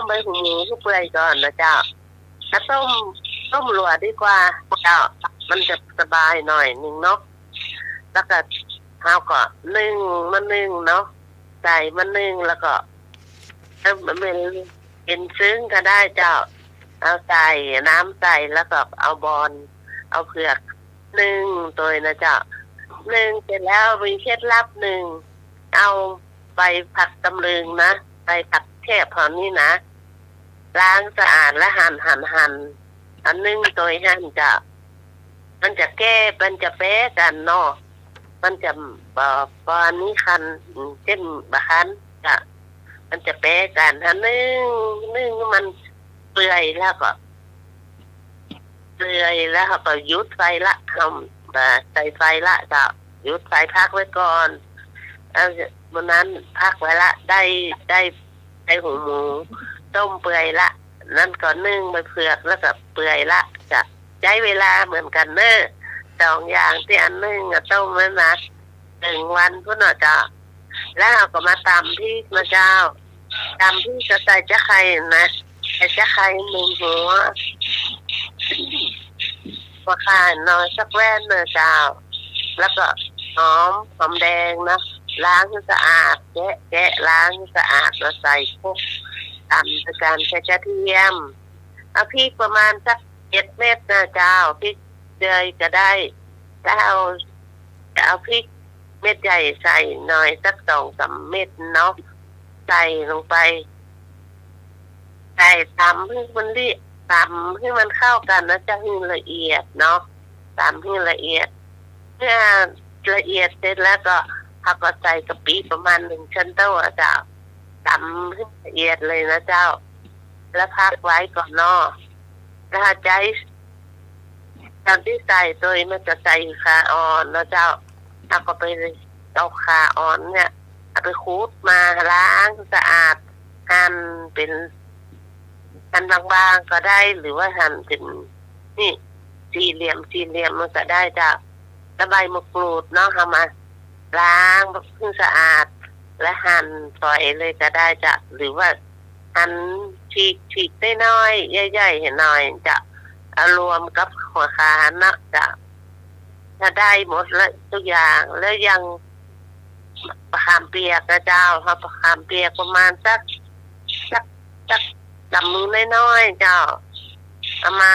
Speaker 2: มใบหูหมูที่เปื่อยก่อนนะเจ้าถ้าต้มหลัวดีกว่าเจ้ามันจะสบายหน่อยนึงเนาะแล้วก็เขาก็นึ่งเนาะใส่นึ่งแล้วก็มันเป็นซึ้งก็ได้เจ้าเอาใส่น้ำใส่แล้วก็เอาบอลเอาเผือกนึ่งตัวนะเจ้านึ่งเสร็จแล้วมีเคล็ดลับหนึ่งเอาใบผักตำลึงนะใบผักแคบพอนี้นะล้างสะอาดและหั่นอันนึ่งตัวหั่นจะมันจะแก้มันจะแป้กันเนาะมันจะปอนนี้คันเช่นบะคันจะมันจะแป้กันถ้านึ่งมันเปื่อยแล้วก็ยุดไฟละทำใส่ไฟละจะยุดไฟพักไว้ก่อนบนนั้นพักไว้ละได้หูหมูต้มเปื่อยละนั่นก็นึ่งไปเผือกแล้วก็เปื่อยละจะใช้เวลาเหมือนกันเนอะ2 อย่างที่อันนึ่งต้มไว้นะ1 วันพุ่นเนาะจ้ะแล้วเราก็มาตำพริกนะเจ้าตำพริกก็ใส่จะไข่นะใส่จะไข่1 หัวก็ข่าน้อยสักแว่นเนอะเจ้าแล้วก็หอมแดงนะล้างให้สะอาดแกะล้างให้สะอาดแล้วใส่พวกตำด้วยกันใส่กระเทียมเอาพริกประมาณสัก7 เม็ดนะเจ้าพริกเดยก็ได้ถ้าเอาพริกเม็ดใหญ่ใส่หน่อยสัก2-3 เม็ดเนาะใส่ลงไปใส่ตำให้มันตำให้มันเข้ากันนะจะให้ละเอียดเนาะตำให้ละเอียดเมื่อละเอียดเสร็จแล้วก็เขาก็ใส่กะปิประมาณ1 ช้อนโต๊ะเจ้าตำให้ละเอียดเลยนะเจ้าแล้วพักไว้ก่อนเนาะแล้วใจตอนที่ใส่ตัวมันจะใส่ขาอ่อนนะเจ้าเอาก็ไปเอาขาอ่อนเนี่ยเอาไปขูดมาล้างสะอาดหั่นเป็นหั่นบางๆก็ได้หรือว่าหั่นเป็นนี่สี่เหลี่ยมมันก็ได้จ้ะแล้วใบมะกรูดเนาะเอามาล้างเพื่อสะอาดและหั่นฝอยเลยก็ได้จ้ะหรือว่าหั่นฉีกได้น้อยใหญ่ๆเห็นหน่อยจะเอารวมกับหัวขานะจะถ้าได้หมดแล้วทุกอย่างแล้วยังมะขามเปียกนะเจ้าครับมะขามเปียกประมาณสักลำมือน้อยๆเจ้าเอามา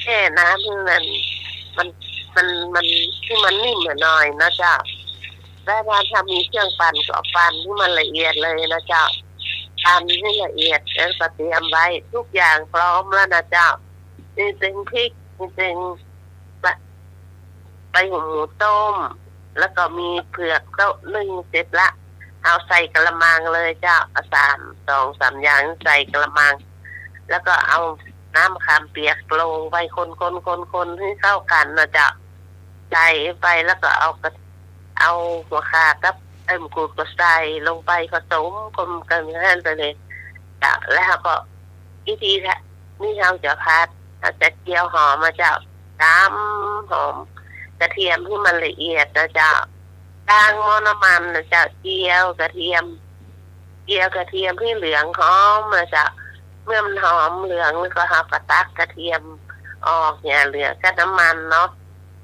Speaker 2: แช่น้ำให้มันที่มันนิ่มหน่อยนะเจ้าแล้วถ้ามีเครื่องปั่นก็ปั่นที่มันละเอียดเลยนะเจ้าปั่นให้ละเอียดแล้วก็เตรียมไว้ทุกอย่างพร้อมแล้วนะเจ้านี่เป็นพริกนี่เป็นใบหูหมูต้มแล้วก็มีเผือกก็นึ่งเสร็จละเอาใส่กระมังเลยเจ้า2-3 อย่างใส่กระมังแล้วก็เอาน้ำมะขามเปียกลงไปคนให้เข้ากันนะเจ้าใส่ไปแล้วก็เอาหัวข่ากับมะกรูดก็ใส่ลงไปผสมกันให้ไปเลยจ้ะแล้วก็วิธีนี่เราจะพัดเราจะเจียวหอมมาเจ้าตำหอมกระเทียมให้มันละเอียดนะเจ้าตั้งหม้อน้ำมันนะเจ้าเจียวกระเทียมให้เหลืองหอมนะเจ้าเมื่อมันหอมเหลืองแล้วก็เอากระตักกระเทียมออกเนี่ยเหลือแค่น้ำมันเนาะ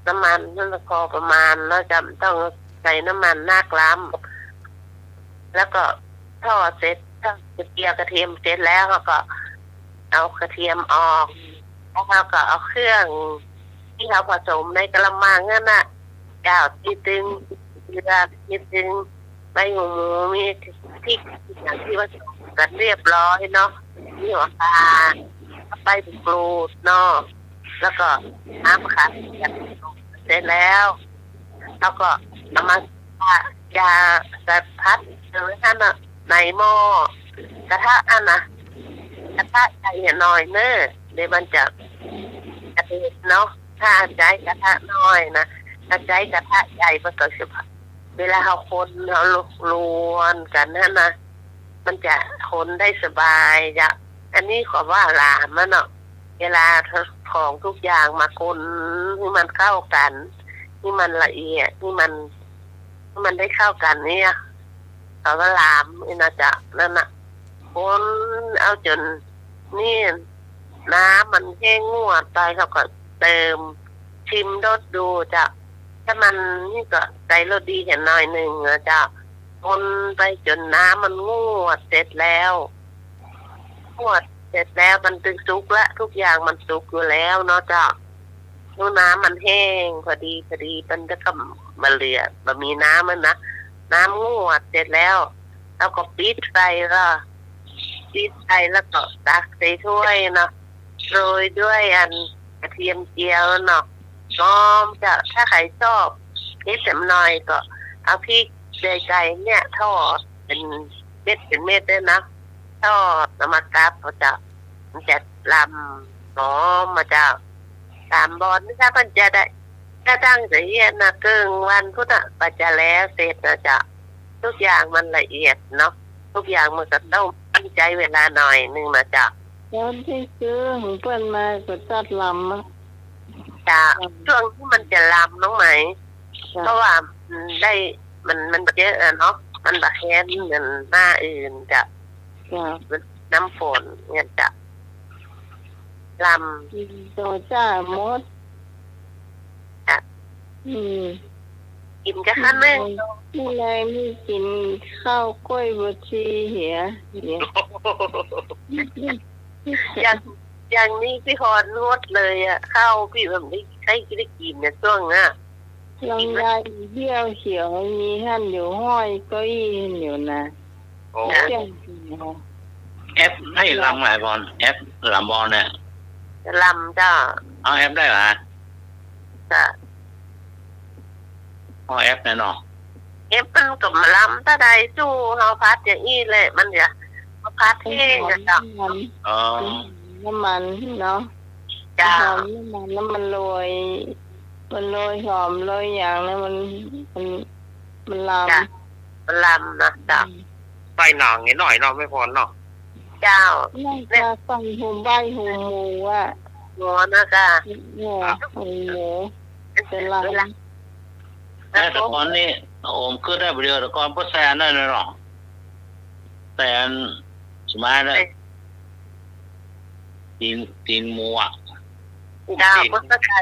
Speaker 2: น้ำมันนั่นพอประมาณเราจะต้องใส่น้ำมันนักล้ำแล้วก็ทอดเสร็จถ้าเจียวกระเทียมเสร็จแล้วเราก็เอากระเทียมออกแล้วเราก็เอาเครื่องที่เราผสมในกระมังนั่นน่ะเจ้าที่ตึง ลือนิดนึงใบหูหมูมีพริกอย่างที่ว่ากันเรียบร้อยเนาะนี่หัวปลาใบมะกรูดเนาะแล้วก็น้ำมะขามเสร็จแล้วแล้วก็เอามายากระพัดหรือท่านน่ะในหม้อกระทะอันน่ะกระทะใหญ่หน่อยเนอะเดี๋ยวมันจะกระเด็นเนาะถ้าใช้กระทะน้อยนะถ้าใช้กระทะใหญ่มันก็จะเวลาเราคนเราลวนกันนั่นนะมันจะคนได้สบายจะอันนี้ขอว่าหลามมันเนาะเวลาของทุกอย่างมาคนให้มันเข้ากันที่มันละเอียดที่มันได้เข้ากันเนี่ยเขาก็ลามนี่นะจ๊ะนั่นน่ะคนเอาจนนี่น้ำมันแห้งงวดไปเขาก็เติมชิมรสดูจ้ะถ้ามันนี่ก็ใส่รสดีเห็นหน่อยหนึ่งนะจ๊ะคนไปจนน้ำมันงวดเสร็จแล้วงวดเสร็จแล้วมันตึงสุกละทุกอย่างมันสุกอยู่แล้วเนาะจ้ะน้ำมันแห้งพอดีมันจะก็มาเหลือมันมีน้ำมันนะน้ำงวดเสร็จแล้วแล้วก็ปิดไฟแล้วก็ตักใส่ถ้วยเนาะโรยด้วยอันกระเทียมเจียวเนาะน้อมจะถ้าใครชอบนิดหน่อยก็เอาพริกไก่เนี่ยทอดเป็นเม็ดด้วยนะทอดน้ำมันกาบเขาจะมันจะลำน้อมมาจะตามบอลถ้ามันจะได้ถ้าตั้งใจเย็นนะเกินวันพุทธปัจจะแล้วเสร็จนะจ๊ะทุกอย่างมันละเอียดเนาะทุกอย่างมันก็ต้องตั้งใจเวลาหน่อยนึงนะจ๊ะ
Speaker 4: ตอนที่ซื้อของเปิ้นมาก็ตัดลำอะ
Speaker 2: จะช่วงที่มันจะลำน้องไหมเพราะว่าได้มันเยอะเนาะมันบะแค้นเหมือนหน้าอื่นจะ
Speaker 4: จ้ะ
Speaker 2: น้ำฝนเนี่ยจะล
Speaker 4: ตัวจ้ามดอืม
Speaker 2: ำกินก็ข้าวนึ่ง
Speaker 4: นี่ไงมีกินข้าวกล้วยบวชีเหียเนี่ย
Speaker 2: อย่างนี้พี่ฮอนงดเลยอ่ะข้าวพี่แบบนี้ใครได้กินเนี่ยช่วงน่ะ
Speaker 4: ลำไยเบี้ยวเขียวมีท่านอยู่ห้อยเก้าอี้อยู่นะ
Speaker 3: โอ้
Speaker 4: เจ้านะ
Speaker 3: แอปให้ลำไหนบอลแอปลำบอลเนี่ย
Speaker 2: จะลำจ้า
Speaker 3: เอาแอปได้เหรอ
Speaker 2: จะ
Speaker 3: เอาแอปแน่นอน
Speaker 2: มันกับมาลำถ้าใดสู้เฮาพัดอย่างนี้เลยมันจะมาพัดแห้งอะจ้ะ
Speaker 3: อ๋อ
Speaker 4: น้ำมันเนาะ
Speaker 2: จ้า
Speaker 4: หอมน้ำมันโรยหอมโรยอย่างนั้นมันลาม
Speaker 2: จ้ะมันลำนะจ้ะ
Speaker 6: ใส่หนังนิดหน่อยเนาะไม่พอเนาะ
Speaker 2: เจ้า
Speaker 4: น่าจะฟังหูใบหูหมูอ่ะ
Speaker 2: หัวนะจ้ะ
Speaker 4: เนี่ยหูหมูเป็นล
Speaker 2: เวลา
Speaker 3: แต่ก่อนนี่โอมขึ้นได้ประเดี๋ยวแต่ก่อนก็แซนได้เลยหรอแซนสมัยนั้นตีนหมูอ่ะ
Speaker 2: จ้าเพิ่นก็ใส่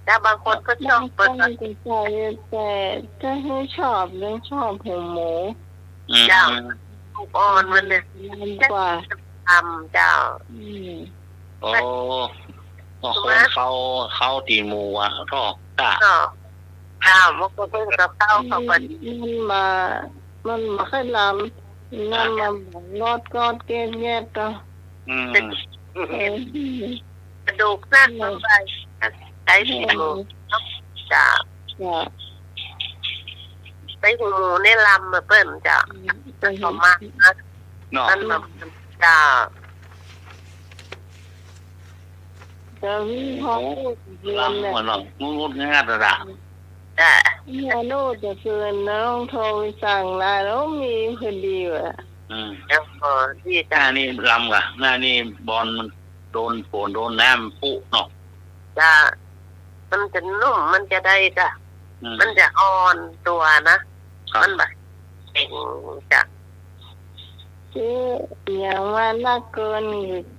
Speaker 2: จ้าบางคนก็ชอบ
Speaker 4: ำ
Speaker 2: เปิด
Speaker 4: ใจแต่ถ้าให้ชอบเรื่องชอบหูหมู
Speaker 3: อืม
Speaker 2: ลูกอ่อนมันเนี่ย
Speaker 4: มันกว่า
Speaker 2: ทำเจ้า
Speaker 3: โอ้ก็คนเข้าตีนหมูอ่ะก็กะ
Speaker 2: ก็ข้าวมันก็เพิ่งกับข้าวเขาก็
Speaker 4: มันมาค่อยลำนั่นมางอดเกลี้ยแยกก็
Speaker 3: อืม
Speaker 2: กระดูกนั่นลงไปใช้หูหมูจ้าใช้หูหมูในลำมาเปิ้นจ้าต่อมานะ
Speaker 3: เนาะ
Speaker 2: นั่นมาจ้า
Speaker 4: จะวิ่งห้องเดือน
Speaker 3: ลำ
Speaker 4: เนี่ย
Speaker 3: มันเนาะงดง่ายระดับ
Speaker 2: จ้า
Speaker 4: เนี่ยโน่จะเกินแล้วต้องโทรไปสั่งลาแล้วมีพอดีว่ะ
Speaker 2: แล้วก็ที่
Speaker 3: หน้านี่ลำกะหน้านี่บอลมันโดนฝนโดนน้ำปุเนาะ
Speaker 2: จ้ามันจะนุ่มมันจะได้จ้ะมันจะอ่อนตัวนะมันแบบเก่งจ้ะ
Speaker 4: คืออย่างว่าน่าเกิน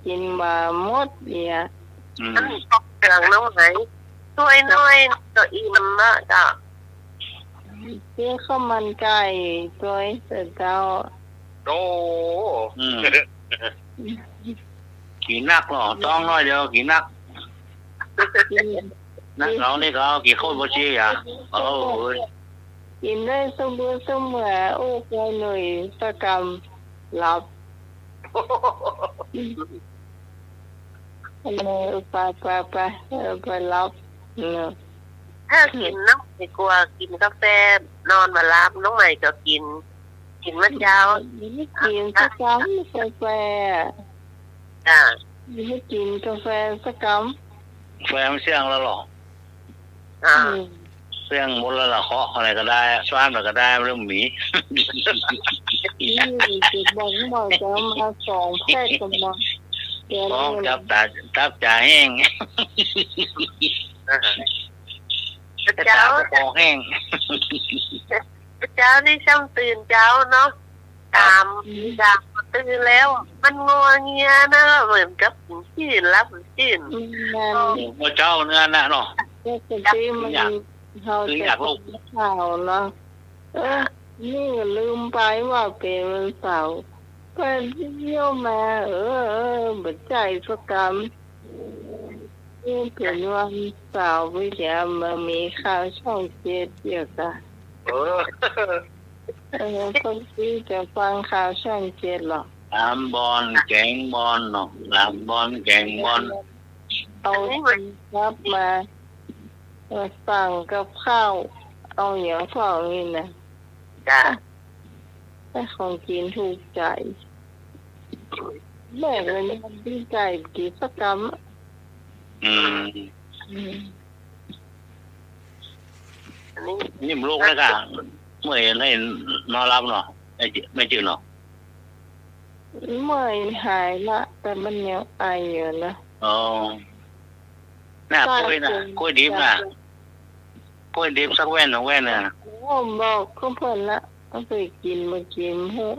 Speaker 4: กินมาหมดเนี่ย
Speaker 2: มันตกเตืองน้องไหนช่วยน้อยตัวอีมันมากจ้ะ
Speaker 4: คือข้าวมันไก่ตัวเสร็จแล้ว
Speaker 6: โอ้
Speaker 3: กี่นักเนาะต้องน้อยเดียวกี่นักนักเรานี่ก็เอากี่คนบ่ชี้อ่ะโอ้ย
Speaker 2: กินได้เสมอเสมอโอ้ไปหน่อยสกรรมหลับไปรับเนอะ
Speaker 7: ถ้ากินน้องไม่กลัวกินกาแฟนอนมารับน้องใหม่ก็กินมะเจ้า
Speaker 2: ไม่กินสกรรมกาแฟ
Speaker 7: จ้า
Speaker 2: ไม่กินกาแฟสกรรม
Speaker 3: แฟนเสี่ยงแล้วหรอ
Speaker 7: อ่า
Speaker 3: เสี่ยงหมดแล้วล่ะเคาะอะไรก็ได้สว่านก็ได้เรื่องหมี
Speaker 2: นี่จะบอกจะมา2 แพ็คกันมาแก
Speaker 3: ท้อง
Speaker 2: นี่
Speaker 3: จับจ่าแห้ง
Speaker 7: มะเจ้า
Speaker 3: คอแห้ง
Speaker 7: มะเจ้านี่ช่างตื่นเจ้าเนาะตามตื่นแล้ว มันงอเงียนะเหมือนกับจีนรับจีน
Speaker 2: นั่น
Speaker 3: เมื่อเจ้าเนื้อน่ะเนาะ
Speaker 2: ปกติมันเขาจะข่าวเนาะนี่ลืมไปว่าเป็นวันเสาร์ก็เที่ยวมาบัดใจสกรรมนี่เป็นวันเสาร์วิทยามามีข่าวช่อง7เดียวกัน คนที่จะฟังข่าวช่อง7หรอก
Speaker 3: ลามบอลแกงบอลเนาะลามบอลแกงบอล
Speaker 2: เอาครับมาสั่งกับข้าวเอาอย่างเปล่านี่นะ
Speaker 7: จ้า
Speaker 2: แต่ของกินถูกใจแม่เลยมันดีใจกิจกรรม
Speaker 3: อืม
Speaker 7: อันนี้
Speaker 3: นี่มลูกแล้วก็เมื่อเห็นให้นอนรับเนาะไม่จืดเนาะ
Speaker 2: เมื่อยหายละแต่มันยังไออยู่นะ
Speaker 3: อ๋อน่ากล้วยนะกล้วยดิบนะกล้วยดิบสักแว่น2 แว่นน่ะ
Speaker 2: ผมบอกเขาเพิ่นละเอาไปกินมากินเถอะ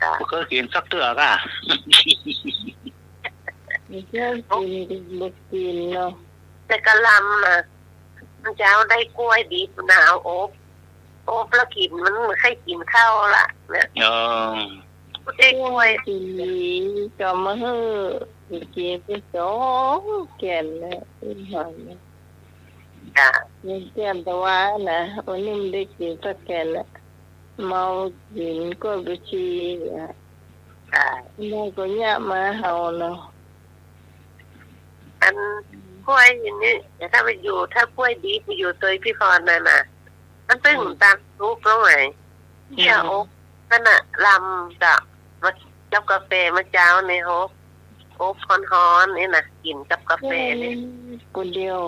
Speaker 7: จ้า
Speaker 3: ก็กินสักเตือกอ่ะ
Speaker 2: ไม่ใช่กินมากินเนาะ
Speaker 7: แต่กะลำนะมะเจ้าได้กล้วยดิบหนาวอบแล้วกินมันไม่ค่อยกินข้าวละเนี่ย
Speaker 3: เออ
Speaker 7: ได้กล้วย
Speaker 2: กินก็มาเถอะกินไป2 แก่นนะเป็นหอยนะ
Speaker 7: จ้า
Speaker 2: ยังแก่นแต่ว่านะวันนี้ไม่ได้กินสักแก่นละเมากินก็ไปชีอ่ะ
Speaker 7: จ้า
Speaker 2: แม่ก็ยะมาเฮาเนาะ
Speaker 7: อันกล้วยอย่างนี้แต่ถ้าไปอยู่ถ้ากล้วยดีไปอยู่ตัวพี่พรน่ะนะมันตึ้งตามลูกแล้วไงเนี่ยโอ๊กนั่นน่ะลำจะมาจับกาแฟมาเจ้าในโอ๊กฮ้อนๆนี่นะกินกับกาแฟนี่
Speaker 2: คนเดียว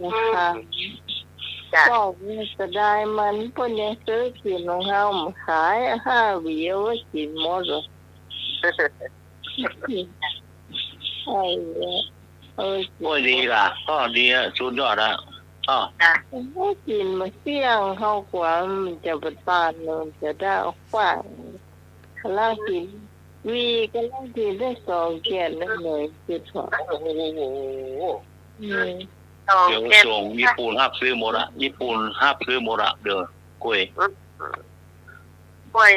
Speaker 2: นะคะ
Speaker 7: จ้ะ
Speaker 2: บอกว่าจะได้มันเพิ่นยังซื้อกินของเฮามาขาย5 หวีเอาไว้กินหมดเลยใช่เลย
Speaker 3: กล้วยดีล่ะก็ดีอ่ะสุดยอดอ่ะอ๋อ
Speaker 7: จ้ะ
Speaker 2: ให้กินมาเสี่ยงเข้ากว่ามันจะบตานเลยจะได้ออกกว้างกำลังกินวีกำลังกินได้2 แก่นนั่นเลยคือถอด
Speaker 3: โอ้โห
Speaker 7: สอง
Speaker 3: เดี๋ยว
Speaker 7: แก้ว
Speaker 3: ส่งญี่ปุ่นห้าซื้อหมดอ่ะญี่ปุ่นห้าซื้อหมดอ่ะเดี๋ยวกล้วย
Speaker 7: กล้วย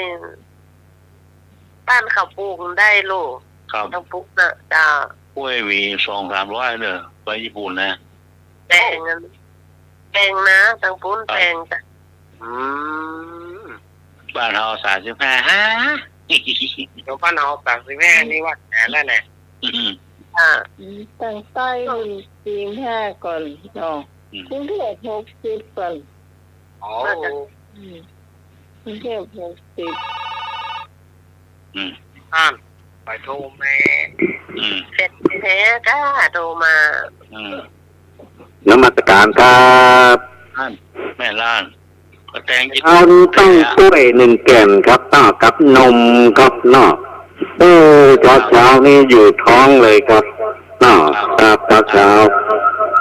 Speaker 7: บ้านเขาปลูกได้ลูก
Speaker 3: ครับ
Speaker 7: ต้องปลูกนะจ้าก
Speaker 3: ล้วยหวี200-300เด้อไปญี่ปุ่นนะ
Speaker 7: แพงนะแพงนะทางปุ้นแพงจ้ะ
Speaker 3: บ้านเรา35ฮะ
Speaker 6: เดี๋ยวบ้านเรา35นี่ว่าแหนแล้วแหละ
Speaker 7: อ่า
Speaker 2: ตั้งใต้รุ่นปี5ก่อนเนาะกรุงเทพ60ก่อน
Speaker 6: อ๋อ
Speaker 2: กรุงเทพ60
Speaker 6: ท่านไปโทรแม่
Speaker 7: เสร็จแท้ก็โทรมา
Speaker 5: นมัสการครับ
Speaker 3: ท่านแม่ล้านก็แตงญี่
Speaker 5: เอา
Speaker 3: ปุ่น
Speaker 5: ต้องกล้วย1 แก่นครับต่อกับนมครับเนาะเช้านี่อยู่ท้องเลยครับเนาะครับเช้า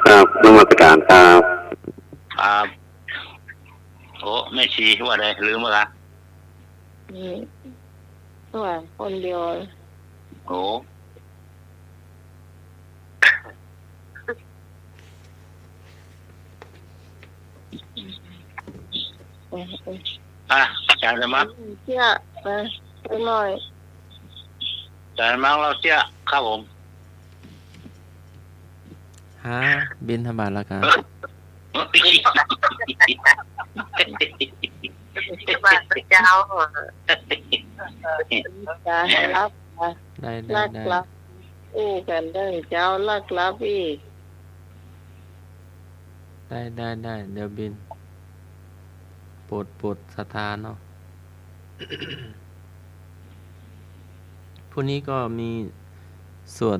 Speaker 5: ครับนมัสการครับ
Speaker 3: ครับโอ้แม่ชีว่าได้ลืมมั้ยล่ะ
Speaker 2: ว่าคนเดียว
Speaker 3: โอ้อ่ะอาจารย์จะมา
Speaker 2: เจ้าไปหน่อย
Speaker 3: อาจารย์มาเราเจ้าครับผม
Speaker 1: บินทบาทแล้วกัน
Speaker 7: บ้านเจ้า
Speaker 2: จะรับ
Speaker 1: ได้
Speaker 2: ลักลับอู้กันเด้อเจ้าลักลับอีก
Speaker 1: ได้เดี๋ยวบินโปรดศรัทธาเนาะ พรุ่งนี้ก็มีสวด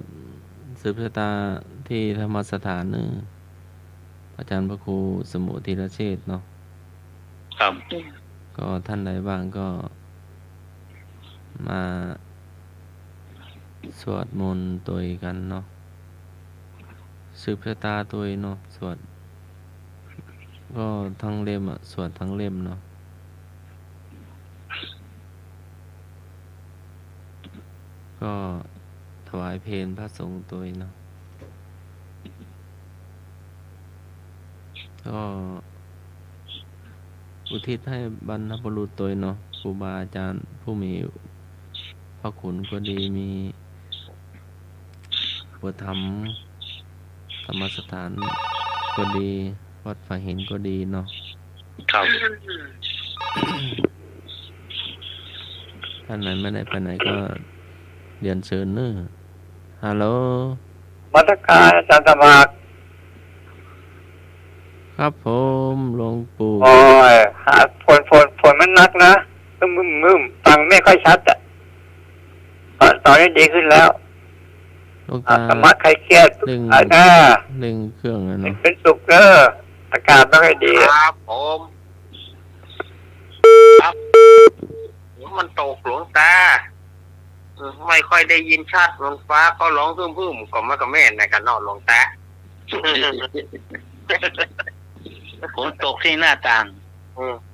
Speaker 1: สืบชะตาที่ธรรมสถานนึงอาจารย์พระครูสมุธีรเชษฐ์เนาะ
Speaker 3: ครับ
Speaker 1: ก็ท่านใดบ้างก็มาสวดมนต์ตัวกันเนาะสืบชะตาตัวเนาะสวดก็ทั้งเล่มอ่ะสวดทั้งเล่มเนาะก็ถวายเพลพระสงฆ์ตัวเนาะก็อุทิศให้บรรพบุรุษตัวเนาะครูบาอาจารย์ผู้มีพระคุณก็ดีมีอุปถัมภ์ธรรมสถานก็ดีวัดฝาหินก็ดีเนาะ
Speaker 3: ครับ
Speaker 1: ท่านไหนไม่ได้ไปไหนก็เรียนเชิญเนอะฮัลโหล
Speaker 5: มาตรการอาจารย์สมัคร
Speaker 1: ครับผมหลวงปู่
Speaker 5: โอ้ยหาฝนมันนักนะมึมฟังไม่ค่อยชัดอ่ะตอนนี้ดีขึ้นแล้ว
Speaker 1: หลวงตา
Speaker 5: สมัครใครเครียด
Speaker 1: เร่ง
Speaker 5: เ
Speaker 1: เครื่องอะเนาะ
Speaker 5: เป็นสุขอากาศไม่ค่อยดี
Speaker 6: ครับผมครับมันตกหลวงตาไม่ค่อยได้ยินชัดหลวงฟ้าก็ร้องพึ่มก็มากับแม่ในกันนอนหลวงตา
Speaker 3: ฝนตกที่หน้าต่าง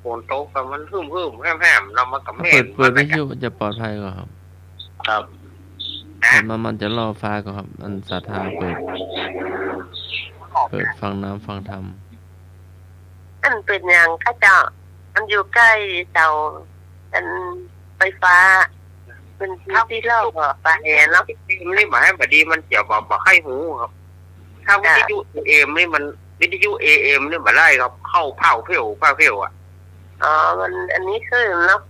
Speaker 6: ฝนตกกับมันพึ่มแห้มๆเรามากับแม่
Speaker 1: เปิดวิทยุจะปลอดภัยกว่าครับ
Speaker 3: ครับ
Speaker 1: แต่มันจะล่อฟ้าก็ครับมันศรัทธาเปิดฟังน้ำฟังธรรม
Speaker 7: อันเป็นอย่างข้าเจ้ามันอยู่ใกล้เสาเป็นไฟฟ้า เป็นที่เล่าไปเนาะ
Speaker 6: นี่หมายบดีมันเกี่ยวกับให้หูครับถ้าวิทยุเอมนี่มันวิทยุเอมนี่มาไล่ครับเข้าเผาเพลอ่ะ
Speaker 7: อ๋อมันอันนี้คือเนาะ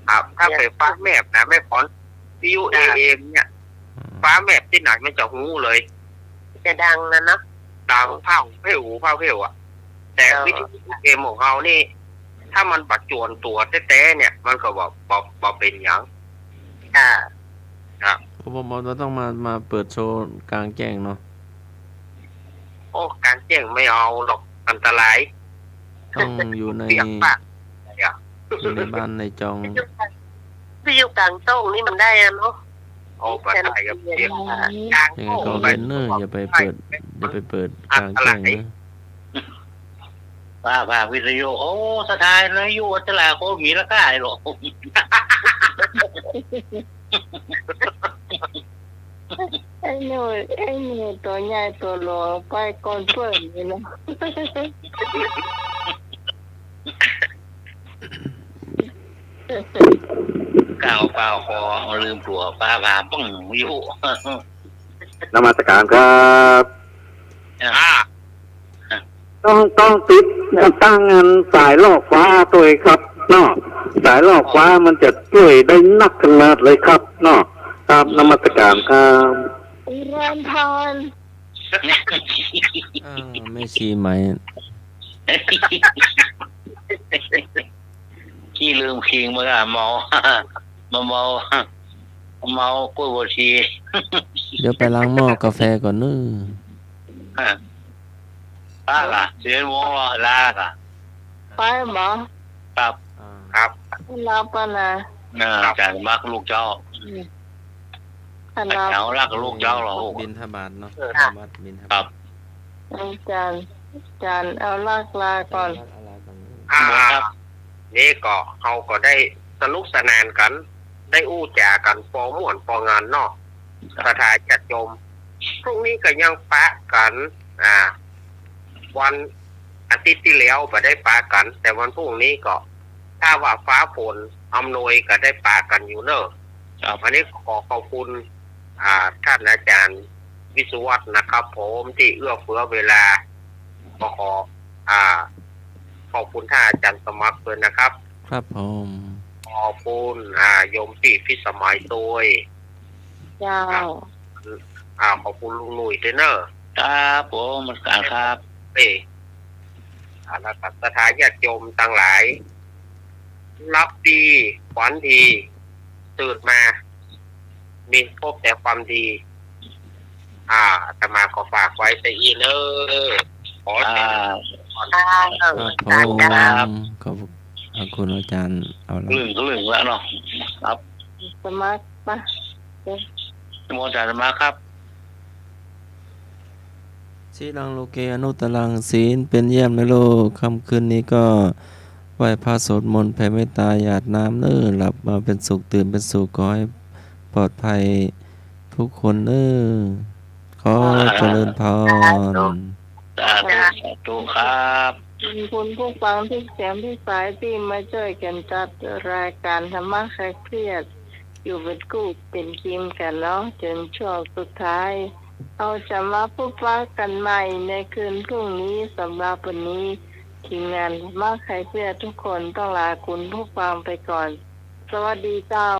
Speaker 6: ครับถ้าไฟฟ้าแมบนะไม่พอนวิทยุเอมเนี่ยฟ้าแมบที่ไหนมันจะหูเลย
Speaker 7: จะดังนะเนาะ
Speaker 6: ดังเผาเพลอ่ะแต่วิทยุเอมของเรานี่ถ้ามันปัจจวนตัวแท้ๆเนี่ยมันก็บอกเป็นอย่างครับ
Speaker 1: ผมเราต้องมาเปิดโชว์กลางแจ้งเนาะ
Speaker 6: โอ้การแจ้งไม่เอาหรอกอันตราย
Speaker 1: ต้องอยู่ใน
Speaker 6: เสียงปาก
Speaker 1: อยู่ในบ้านในจอง
Speaker 7: ที่อยู่กลางโต้งนี่มันได้อะเนาะ
Speaker 6: โอ้ปัจจัยกับเสียงกลาง
Speaker 1: ยังไงก็เว้นเนอะอย่าไปเปิดกลางแจ้งนะ
Speaker 3: ว่าวิทยุโอ้สถานวิทยุอัตลาโคมีราคาเลยหรอ
Speaker 2: ไอ้หนูตัวใหญ่ตัวหลวงไปก่อนเพื่อนนี่นะ
Speaker 3: ก้าวเปล่าคอลืมตัวป้าปังวิทยุ
Speaker 5: นมัสการครับ ต้องติดตั้งงานสายลอกฟ้าตัวเองครับเนาะสายลอกฟ้ามันจะช่วยได้นักขนาดเลยครับเนาะครับนมัสการครับ
Speaker 2: รานทาน
Speaker 1: ไม่ชีไหม
Speaker 3: ขี้ลืมคิงเมื่อเมาเมาปุ้ยบชี
Speaker 1: เดี๋ยวไปล้างหม้อกาแฟก่อนเนอะ
Speaker 3: ป้าล่ะเดือนโมงรอลาล่ะ
Speaker 2: ไปหมอ
Speaker 3: ครับ
Speaker 2: ลาปะนะ
Speaker 3: จากมักลูกเจ้า
Speaker 2: คณะ
Speaker 3: แถวรักลูกเจ้าหรอ
Speaker 1: บินทบาทเนาะบัตรบินท
Speaker 3: ครับ
Speaker 1: า
Speaker 3: บ
Speaker 1: ท
Speaker 2: อาจารย์เอาลากลาก่อน
Speaker 6: นี่ก็เขาก็ได้สนุกสนานกัน ได้อู้จากันฟอม่วนฟองานนอกสถานจัดโยมพรุ่งนี้ก็ยังปะกัน วันอาทิตย์ที่แล้วก็ได้ปะกัน แต่วันพรุ่งนี้ก็ ถ้าว่าฟ้าฝนอำนวยก็ได้ปะกันอยู่เนอะอันนี้ขอขอบคุณท่านอาจารย์วิศวัฒน์นะครับผมที่เอื้อเฟื้อเวลาก็ขอ ขอบคุณท่านอาจารย์สมัครเลยนะครับ
Speaker 1: ครับผม
Speaker 6: ขอบคุณโยมที่พิสมัยโดย
Speaker 2: เจ้า
Speaker 6: ขอบคุณลุงหนุ่ยด้วยเนอะ
Speaker 3: ครับผมมันการครับ
Speaker 6: แล้วก็สถาญาติโยมต่างหลาย รับดีฝันดีตื่นมา มีพบแต่ความดีอาตมาขอฝากไว้แต่อีเนอขอ
Speaker 3: อ่า
Speaker 1: ครับผมขอบคุณอาจารย์เอาละ
Speaker 3: ลึงแล้วเนาะครับ
Speaker 2: สมัครปะ
Speaker 3: โมจารมาครับ
Speaker 1: ชีลังโลเกอนุตตรังศีลเป็นเยี่ยมในโลกค่ำคืนนี้ก็ไหว้พระสวดมนต์แผ่เมตตาหยาดน้ำเน้อหลับมาเป็นสุขตื่นเป็นสุขขอให้ปลอดภัยทุกคนเน้อขอเจริญพร
Speaker 3: สาธุครับ
Speaker 2: คุณผู้ฟังที่เสียงที่สายที่มาช่วยกันจัดรายการธรรมะคลายเครียดอยู่เป็นกู้เป็นทีมกันเนาะจนช่วงสุดท้ายเราจะมาพบกันใหม่ในคืนพรุ่งนี้สำหรับวันนี้ทีมงานธรรมะคลายเครียดทุกคนต้องลาคุณผู้ฟังไปก่อนสวัสดีเจ้า